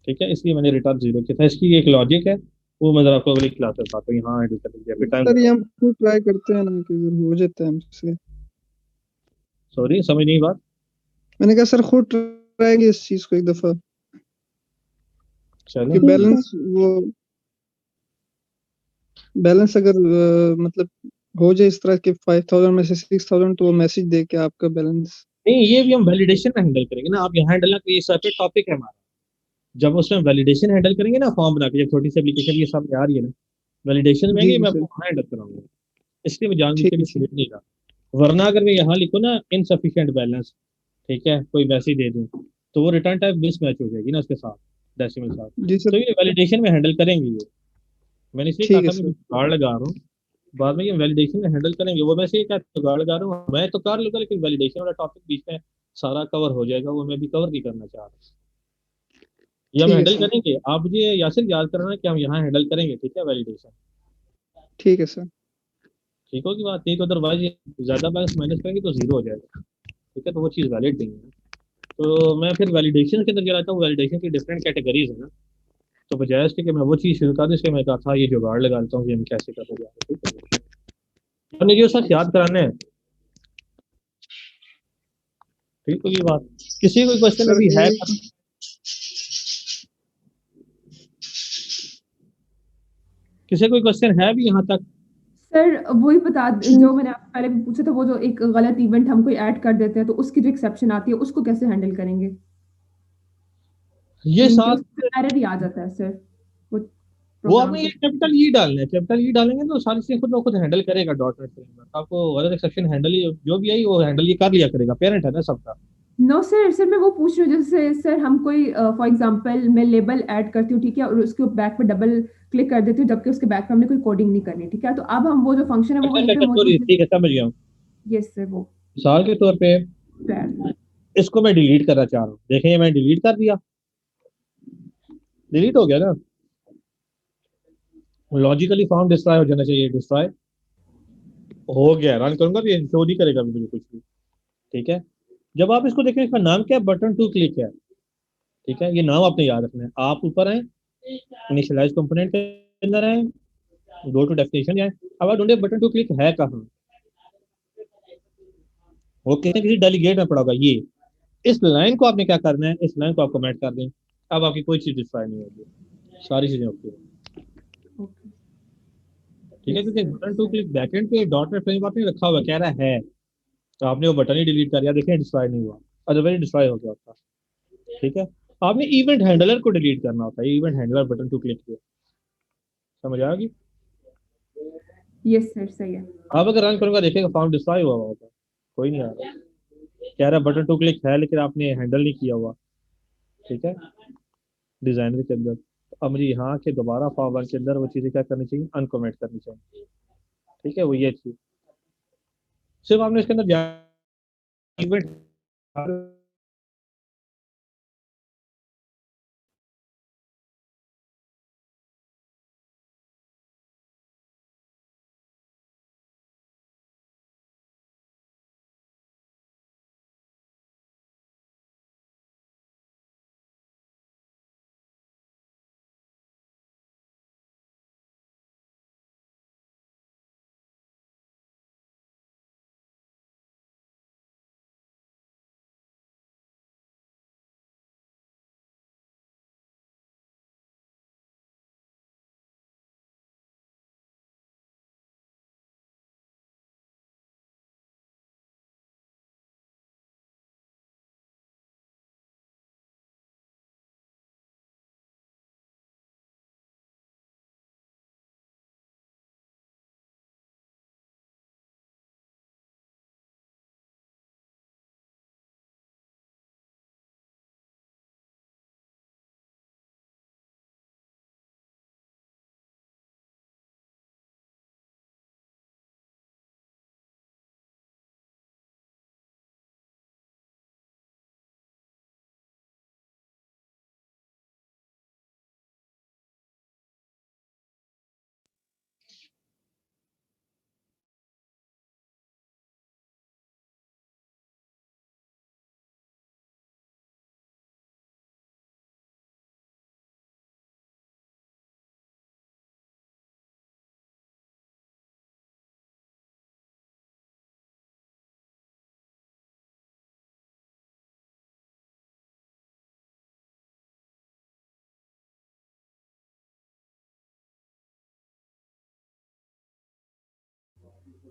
ठीक है। इसलिए मैंने रिटर्न जीरो किया था। इसकी एक लॉजिक है, वो मैं जरा आपको अगली क्लास में बताता हूँ। यहाँ हैंडल कर लीजिए, अभी टाइम सर ये ज़्यादा। हम खुद ट्राई करते हैं ना कि अगर हो जाता है हमसे। सॉरी समझ नहीं बात। मैंने कहा सर खुद ट्राई करेंगे इस चीज को एक दफा कि चलो ठीक है। बैलेंस वो बैलेंस अगर मतलब हो जाए इस तरह के 5000 में से 6000 तो वो मैसेज दे के आपका बैलेंस। नहीं, ये भी हम वैलिडेशन में हैंडल करेंगे ना। आप यहाँ हैंडल ना, ये सेपरेट टॉपिक है हमारा। जब उसमें वैलिडेशन हैंडल करेंगे ना, फॉर्म बना के, जब छोटी सी एप्लीकेशन ये सब आ रही है ना, वैलिडेशन में जी आएंगे, जी मैं सर। आपको वहाँ हैंडल कराऊंगा। इसलिए मैं जानबूझ के ठीक भी है सर। छेड़ नहीं रहा, वरना अगर मैं यहाँ लिखूँ ना इनसफिशिएंट बैलेंस, ठीक है, कोई मैसेज दे दूँ तो वो रिटर्न टाइप मिसमैच हो जाएगी ना उसके साथ, डेसिमल साथ। जी तो सर। ये वैलिडेशन में हैंडल करेंगे ये। मैंने इसलिए कहा ठीक है था मैं सर। जुगाड़ लगा रहा हूँ, बाद में ये वैलिडेशन में हैंडल करेंगे। वो वैसे क्या जुगाड़ लगा रहा हूँ, मैं तो कर लूंगा, लेकिन वैलिडेशन वाला टॉपिक बीच में सारा कवर हो जाएगा, वो मैं भी कवर नहीं करना चाह रहा। ये हम ठीक है हैंडल सर। करेंगे, आप मुझे यासिर याद करना कि हम यहाँ हैंडल करेंगे, ठीक है वैलिडेशन। ठीक है सर। ठीक होगी बात, नहीं तो अदरवाइज ज्यादा बैलेंस माइनस करेंगे तो जीरो हो जाएगा, ठीक है। तो वो चीज़ वैलिड नहीं है। तो मैं फिर वैलिडेशन के अंदर चलाता हूँ, वैलिडेशन की डिफरेंट कैटेगरीज है ना। तो बजाय इसके कि मैं वो चीज़ शुरू कर दूँ, इसलिए मैं कहा था ये जुगाड़ लगा लेता हूँ कि हम कैसे कर रहे हैं, ठीक है। हमने जो सच याद कराना है, ठीक होगी बात। किसी कोई क्वेश्चन सर अभी है? एक किसी कोई क्वेश्चन है भी यहाँ तक? सर वही बता जो मैंने आपसे पहले भी पूछा था, वो जो एक गलत इवेंट हम कोई ऐड कर देते हैं तो उसकी जो एक्सेप्शन आती है उसको कैसे हैंडल करेंगे? ये मीन कि साथ उसमें एरर ही आ जाता है सर वो वो प्रोग्राम आपने ये को। कैपिटल ई डालना है, कैपिटल ई डालेंगे तो सारी चीजें खुद ब खुद हैंडल करेगा डॉट नेट फ्रेमवर्क। आपको गलत एक्सेप्शन हैंडल ही जो भी आई वो हैंडल ये कर लिया करेगा, पेरेंट है ना सबका। नो सर, सर मैं वो पूछ रही हूँ जैसे सर हम कोई फॉर एग्जांपल मैं लेबल ऐड करती हूँ, ठीक है, और उसके बैक पे डबल क्लिक कर देती हूँ जबकि उसके बैक पे हमने कोई कोडिंग नहीं करनी, ठीक है, तो अब हम वो जो फंक्शन है वो अच्छा वहीं अच्छा पे अच्छा, सॉरी, मौजूद है। ठीक है, समझ गया हूँ। यस सर वो मिसाल के तौर पे सर। इसको मैं डिलीट करना चाह रहा हूँ, देखें ये मैं डिलीट कर दिया, डिलीट हो गया ना। लॉजिकली फॉर्म डिस्ट्रॉय हो जाना चाहिए, डिस्ट्रॉय हो गया। रन करूंगा तो ये शो नहीं करेगा मुझे कुछ भी। ठीक है, जब आप इसको देखें, इसका नाम क्या है, बटन टू क्लिक है। ठीक है, ये नाम आपने याद रखना है। आप ऊपर आए, इनिशियलाइज कंपोनेंट के अंदर आए, गो टू डेफिनेशन जाए। अब आप ढूंढे बटन टू क्लिक है कहाँ, वो किसी डेलीगेट में पड़ा होगा ये। इस लाइन को आपने क्या करना है, इस लाइन को आप कमेंट कर दें। अब आपकी कोई चीज डिस्ट्रॉय नहीं होगी, सारी चीजें ओके हैं। ठीक है, क्योंकि बटन टू क्लिक बैकएंड पे डॉट नेट फ्रेमवर्क ने रखा हुआ, कह रहा है, तो आपने वो बटन ही डिलीट कर दिया, देखें डिस्ट्रॉय नहीं हुआ, अदरवाइज डिस्ट्रॉय हो गया होता। ठीक है, आपने इवेंट हैंडलर को डिलीट करना होता है, event handler button two click पे। समझ आएगी? यस सर सही है। आप अगर रन करूंगा देखेगा फॉर्म डिस्ट्रॉय हुआ होगा, कोई नहीं आ रहा, कह रहा है बटन टू क्लिक है लेकिन आपने हैंडल नहीं किया हुआ। ठीक है, डिजाइनर के अंदर। तो अब मुझे यहाँ के दोबारा फॉर्म वन के अंदर वो चीज़ें क्या करनी चाहिए, अनकमेंट करनी चाहिए। ठीक है, वो ये चीज सिर्फ आपने इसके अंदर इवेंट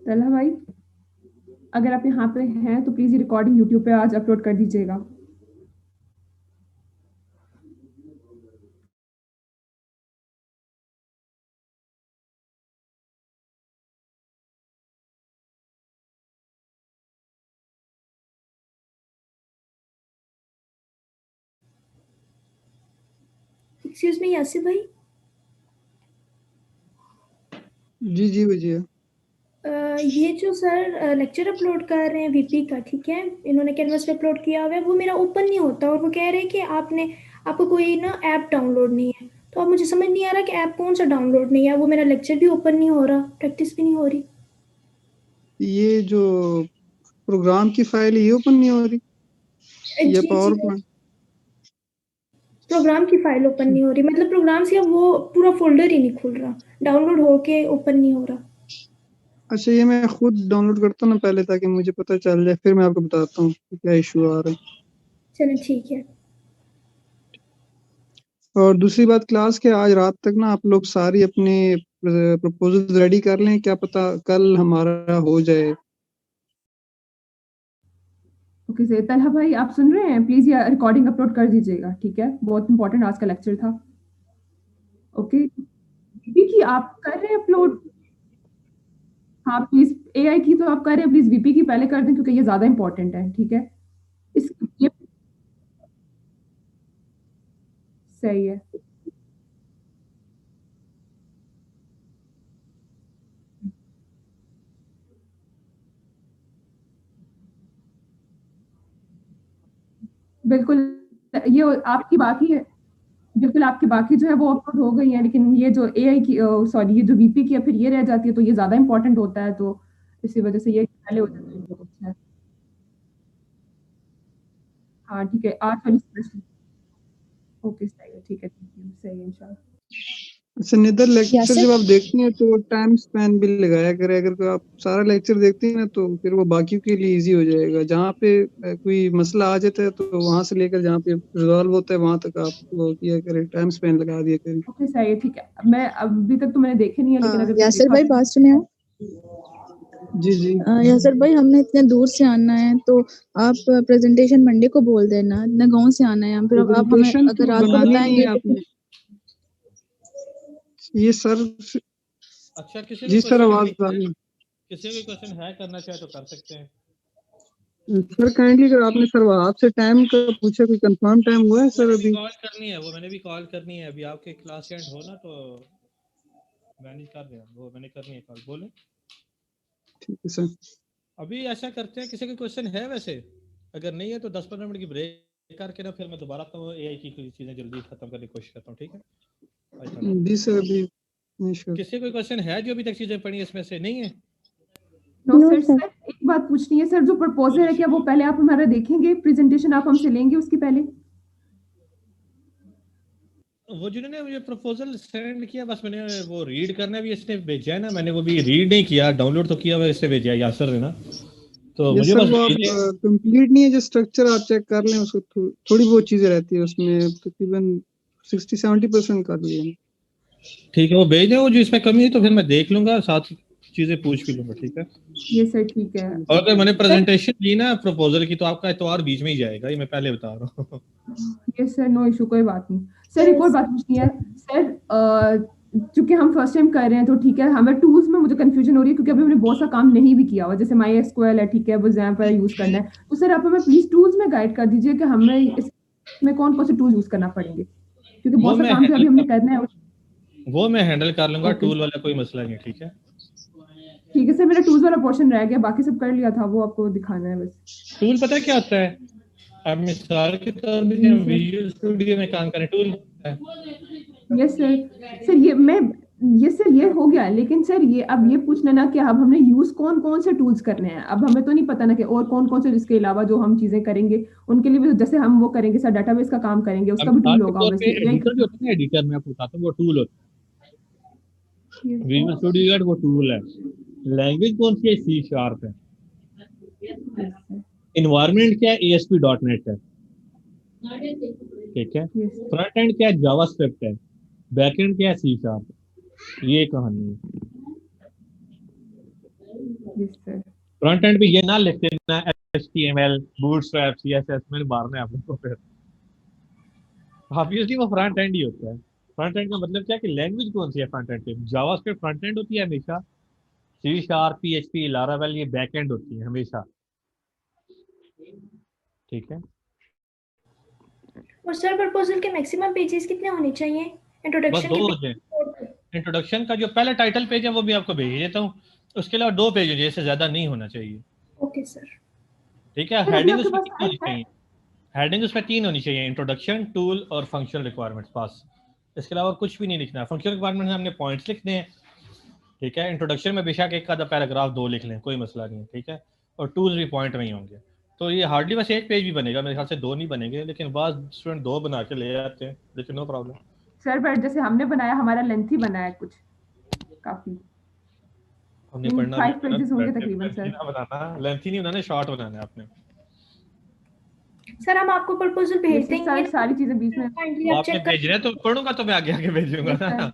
तलहा भाई, अगर आप यहाँ पे हैं तो प्लीज ये रिकॉर्डिंग यूट्यूब पे आज अपलोड कर दीजिएगा। एक्सक्यूज मी यासिर भाई, जी जी भैया। ये जो सर लेक्चर अपलोड कर रहे हैं वीपी का, ठीक है, इन्होंने कैनवस पे अपलोड किया हुआ है, वो मेरा ओपन नहीं होता और वो कह रहे हैं कि आपको कोई ना ऐप डाउनलोड नहीं है। तो अब मुझे समझ नहीं आ रहा कि ऐप कौन सा डाउनलोड नहीं है। वो मेरा लेक्चर भी ओपन नहीं हो रहा, प्रैक्टिस भी नहीं हो रही। ये जो प्रोग्राम की फाइल ये ओपन नहीं हो रही, या जी पावर जी, पॉइंट? प्रोग्राम की फाइल ओपन नहीं हो रही, मतलब प्रोग्राम से अब वो पूरा फोल्डर ही नहीं खुल रहा, डाउनलोड होके ओपन नहीं हो रहा। अच्छा, ये मैं खुद डाउनलोड करता हूँ ना पहले, ताकि मुझे पता चल जाए, फिर मैं आपको बताता हूँ कि क्या इशू आ रहा है। चलो ठीक है। और दूसरी बात, क्लास के आज रात तक ना आप लोग सारी अपने प्रपोजल रेडी कर लें, क्या पता कल हमारा हो जाए। ओके सर, तलहा भाई आप सुन रहे हैं? प्लीज ये रिकॉर्डिंग अपलोड कर दीजिएगा, ठीक है? बहुत इंपॉर्टेंट आज का लेक्चर था। ओके, वीपी की आप कर रहे हैं अपलोड? हाँ प्लीज, एआई की तो आप कर रहे हैं, प्लीज वीपी की पहले कर दें क्योंकि ये ज्यादा इंपॉर्टेंट है, ठीक है? इस ये सही है। बिल्कुल, ये आपकी बाकी है, बिल्कुल आपकी बाकी जो है वो अपलोड हो गई है, लेकिन ये जो एआई की सॉरी ये जो वीपी की है फिर ये रह जाती है, तो ये ज्यादा इंपॉर्टेंट होता है, तो इसी वजह से ये पहले हो जाता है। अच्छा, हाँ ठीक है, आज वाली स्पेशल। ओके सही है, ठीक है, थैंक यू, सही है इंशाल्लाह। अच्छा निदर लेक्चर Yes, sir. जब आप देखती हैं तो टाइम स्पैन भी लगाया करें, अगर कोई आप सारा लेक्चर देखती हैं ना तो फिर वो बाकियों के लिए इजी हो जाएगा। जहाँ पे कोई मसला आ जाता है तो वहां से लेकर जहाँ पे रिजॉल्व होता है वहां तक आप वो किया करें, टाइम स्पैन लगा दिया करें। ओके सही है, ठीक है। मैं अभी तक तो मैंने देखे नहीं है, लेकिन अगर यासिर भाई बात सुने आप? जी जी यासिर भाई हमने इतने दूर से आना है तो आप प्रेजेंटेशन मंडे को बोल देना, इतना गांव से आना है, फिर आप हमें प्रेजेंटेशन अगर तो रात को बनानी नहीं बताएंगे है तो आपने। ये सर अच्छा किसी जी को सर क्वेश्चन आवाज है, आ रही है। किसी को क्वेश्चन है करना चाहे तो कर सकते हैं। सर काइंडली अगर आपने सर आपसे टाइम का पूछा, कोई कंफर्म टाइम हुआ है सर अभी? कॉल करनी है, वो मैंने भी कॉल करनी है अभी, आपके क्लास एंड हो ना तो मैनेज कर रहे हैं, वो मैंने करनी है कॉल। बोले ठीक है सर। अभी ऐसा करते हैं, किसी का क्वेश्चन है वैसे? अगर नहीं है तो 10-15 मिनट की ब्रेक करके ना फिर मैं दोबारा आता हूँ, एआई की कुछ चीजें जल्दी खत्म करने की कोशिश करता हूँ, ठीक है? जी सर अभी नहीं sure। किसी कोई क्वेश्चन है जो अभी तक चीजें पढ़ी इसमें से? नहीं है? No No, sir, sir. Sir एक बात पूछनी है सर, जो प्रपोजल है क्या वो पहले आप हमारा देखेंगे, प्रेजेंटेशन आप हमसे लेंगे उसकी पहले? वो जिन्होंने मुझे प्रपोजल सेंड किया बस मैंने वो रीड करना भी इसने भेजा है ना, मैंने वो भी रीड नहीं किया, डाउनलोड तो किया हुआ, इससे भेजा है यासर ने ना, तो ये मुझे सर बस वो आप भेजे। कंप्लीट नहीं है, जो स्ट्रक्चर आप चेक कर लें उसको, थोड़ी बहुत चीजें रहती है उसमें, तकरीबन 60-70% कर लिए। ठीक है वो भेज दें, वो जो इसमें कमी है तो फिर मैं देख लूंगा, साथ चीजें पूछ भी लूंगा, ठीक है? ये सर ठीक है। और अगर मैंने प्रेजेंटेशन दी ना प्रपोजल की तो आपका एतवार बीच में ही जाएगा, ये मैं पहले बता रहा हूँ। ये सर नो इशू, कोई बात नहीं सर। एक और बात पूछनी है सर, चूंकि हम फर्स्ट टाइम कर रहे हैं तो ठीक है, हमें टूल्स में मुझे कंफ्यूजन हो रही है क्योंकि अभी हमने बहुत सा काम नहीं भी किया हुआ, जैसे माई एसक्यूएल है, ठीक है, वो XAMPP पर यूज करना है, तो सर आप हमें प्लीज टूल्स में गाइड कर दीजिए कि हमें इसमें कौन कौन से टूल यूज करना पड़ेंगे, क्योंकि वो बहुत सा मैं काम तो अभी हमने हैंडल करना है। वो मैं हैंडल कर लूंगा, ओके टूल वाला कोई मसला नहीं, ठीक है? ठीक है सर, मेरा टूल्स वाला पोर्शन रह गया, बाकी सब कर लिया था, वो आपको दिखाना है बस। टूल पता है क्या होता है? अब मिसाल के तौर पे जी हम सर। विजुअल स्टूडियो में काम करें, टूल है। Yes sir. सर ये हो गया, लेकिन सर ये अब ये पूछना ना कि अब हमने यूज कौन कौन से टूल्स करने हैं, अब हमें तो नहीं पता ना कि और कौन कौन से इसके अलावा जो हम चीजें करेंगे उनके लिए भी, जैसे हम वो करेंगे सर डाटाबेस का काम करेंगे, अब उसका भी मिसाल टूल के होगा तौर पे ऑब्वियसली। एडिटर जो होता है ना, एडिटर में आपको बताता हूँ वो टूल होता है, विजुअल स्टूडियो वो टूल है। लैंग्वेज कौन सी है? C# है। इन्वायरमेंट क्या है? ASP.NET है, ठीक है? फ्रंट एंड क्या है? जावास्क्रिप्ट है। बैक एंड क्या है? C#। ये कहानी है। फ्रंट एंड पे ये ना लिख देना HTML, बूटस्ट्रैप, CSS, मैंने मारना है आप लोगों को फिर। ऑब्वियसली वो फ्रंट एंड ही होता है। फ्रंट एंड का मतलब क्या है कि लैंग्वेज कौन सी है फ्रंट एंड पे? जावास्क्रिप्ट फ्रंट एंड होती है हमेशा, C#, PHP, लारावेल ये बैक एंड होती है हमेशा, ठीक है? और सर प्रपोजल के मैक्सिमम पेजेस कितने होने चाहिए? बस इंट्रोडक्शन 2 के हो जाए। इंट्रोडक्शन का जो पहला टाइटल पेज है वो भी आपको भेज देता हूँ, उसके अलावा 2 पेज हो जाए, इससे ज्यादा नहीं होना चाहिए, ओके सर। ठीक है? सर अभी हेडिंग आपके उसमें पास 3 होनी चाहिए, हेडिंग उसमें 3 होनी चाहिए, इंट्रोडक्शन, टूल और फंक्शनल रिक्वायरमेंट्स, बस। इसके अलावा कुछ भी नहीं लिखना है। फंक्शनल रिक्वायरमेंट्स में हमने पॉइंट्स लिखने हैं, ठीक है? इंट्रोडक्शन में बेशक एक आधा पैराग्राफ 2 लिख लें, कोई मसला नहीं है, ठीक है? और टूल्स भी पॉइंट में ही होंगे, तो ये हार्डली बस 1 पेज भी बनेगा, मेरे ख्याल से 2 नहीं बनेंगे, लेकिन बाद स्टूडेंट 2 बना के ले आते हैं, लेकिन नो प्रॉब्लम। सर बट जैसे हमने बनाया, हमारा लेंथी बना है कुछ काफी, हमने पढ़ना भी 5 पेजेस होंगे तकरीबन सर। बनाना, लेंथी नहीं बनाना, शॉर्ट बनाना है आपने। सर हम आपको प्रपोजल ये भेज देंगे सारी ना, सारी चीजें बीच में। काइंडली वो आप आपने चेक कर भेज रहे हैं तो पढ़ूंगा तो मैं आगे आगे भेजूंगा Yes, ना, sir.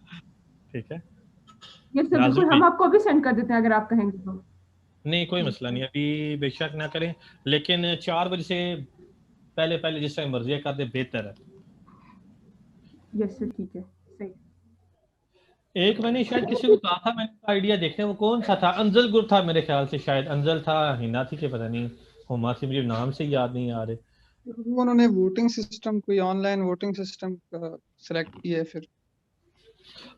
ठीक है? यस सर, लाजमी बिल्कुल, हम आपको अभी सेंड कर देते हैं अगर आप कहेंगे तो। नहीं, कोई मसला नहीं, अभी बेशक ना करें, लेकिन 4 बजे से पहले पहले जिस टाइम मर्जी कर दे बेहतर है। यस सर, ठीक है, सही। एक मैंने शायद किसी को कहा था, मैंने आइडिया देखने, वो कौन सा था, अंजल गुर था मेरे ख्याल से, शायद अंजल था, हिना थी कि पता नहीं, हुमा थी, मुझे नाम से याद नहीं आ रहे। वो उन्होंने वोटिंग सिस्टम, कोई ऑनलाइन वोटिंग सिस्टम का सिलेक्ट किया है फिर।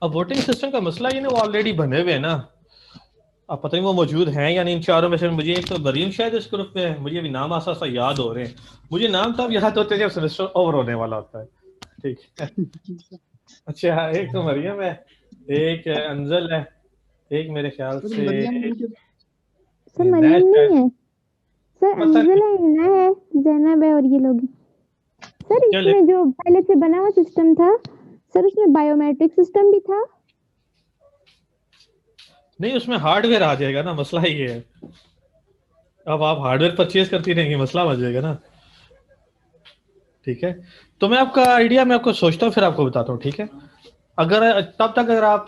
अब वोटिंग सिस्टम का मसला ये ना, वो ऑलरेडी बने हुए हैं ना, अब पता नहीं वो मौजूद हैं या नहीं इन चारों में से। मुझे एक तो मरीम शायद इस ग्रुप में है, मुझे अभी नाम आसा सा याद हो रहे हैं, मुझे नाम तब याद होते हैं जब सेमेस्टर ओवर होने वाला होता है, ठीक है। अच्छा, एक तो मरियम है, एक अंजल है, एक मेरे ख्याल तो से मरियम के सर हिना है मरियम शायद, नहीं है सर, पता अंजल नहीं। है, हिना है, जैनब है और ये लोग हैं। सर चले, इसमें जो पहले से बना हुआ सिस्टम था सर, उसमें बायोमेट्रिक सिस्टम भी था। नहीं उसमें हार्डवेयर आ जाएगा ना, मसला ही ये है, अब आप हार्डवेयर परचेज करती रहेंगे, मसला बन जाएगा ना, ठीक है। तो मैं आपका आइडिया, मैं आपको सोचता हूँ फिर आपको बताता हूँ, ठीक है। अगर तब तक अगर आप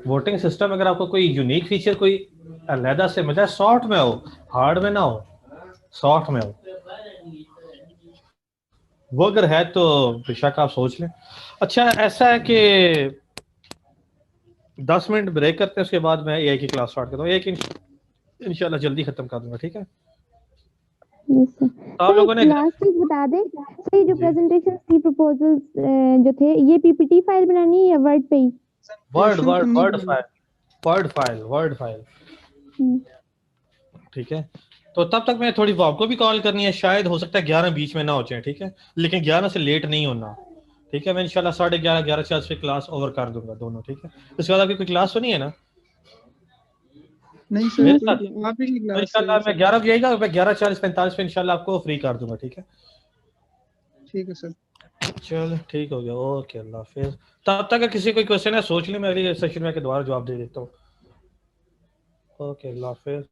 वोटिंग सिस्टम, अगर आपको कोई यूनिक फीचर कोई अलहदा से मिल जाए, सॉफ्ट में हो, हार्ड में ना हो, सॉफ्ट में हो, वो अगर है तो बेशक आप सोच लें। अच्छा ऐसा है कि 10 मिनट ब्रेक करते हैं, उसके बाद मैं एआई की क्लास स्टार्ट करता हूँ, एक इंशाल्लाह जल्दी खत्म कर दूंगा, ठीक है। Yes sir. तो आप सर एक लोगों ने लास्ट चीज बता दें सर, ये जो जी, प्रेजेंटेशन सी प्रपोजल्स जो थे, ये पीपीटी फाइल बनानी है या वर्ड पे ही? वर्ड क्वेश्चन तो वर्ड नहीं वर्ड बनाए। फाइल, वर्ड फाइल, हम्म, ठीक है। तो तब तक मैं थोड़ी, वो आपको भी कॉल करनी है, शायद हो सकता है 11 बीच में ना हो जाए, ठीक है, लेकिन 11 से लेट नहीं होना, ठीक है। मैं इंशाल्लाह 11:30 11:40 पे क्लास ओवर कर दूंगा दोनों, ठीक है। इसके बाद आपकी कोई क्लास तो नहीं है ना नहीं सर, मेरे नहीं कोई सर। आप ही की तो क्लास है इंशाल्लाह मैं सर। 11 बजे आएगा, मैं 11:40 45 पे इंशाल्लाह आपको फ्री कर दूंगा, ठीक है। ठीक है सर। चलो ठीक हो गया, ओके, अल्लाह हाफिज। तब तक अगर किसी कोई क्वेश्चन है सोच ले, मैं अगली सेशन में के दोबारा जवाब दे देता हूँ। ओके, अल्लाह हाफिज।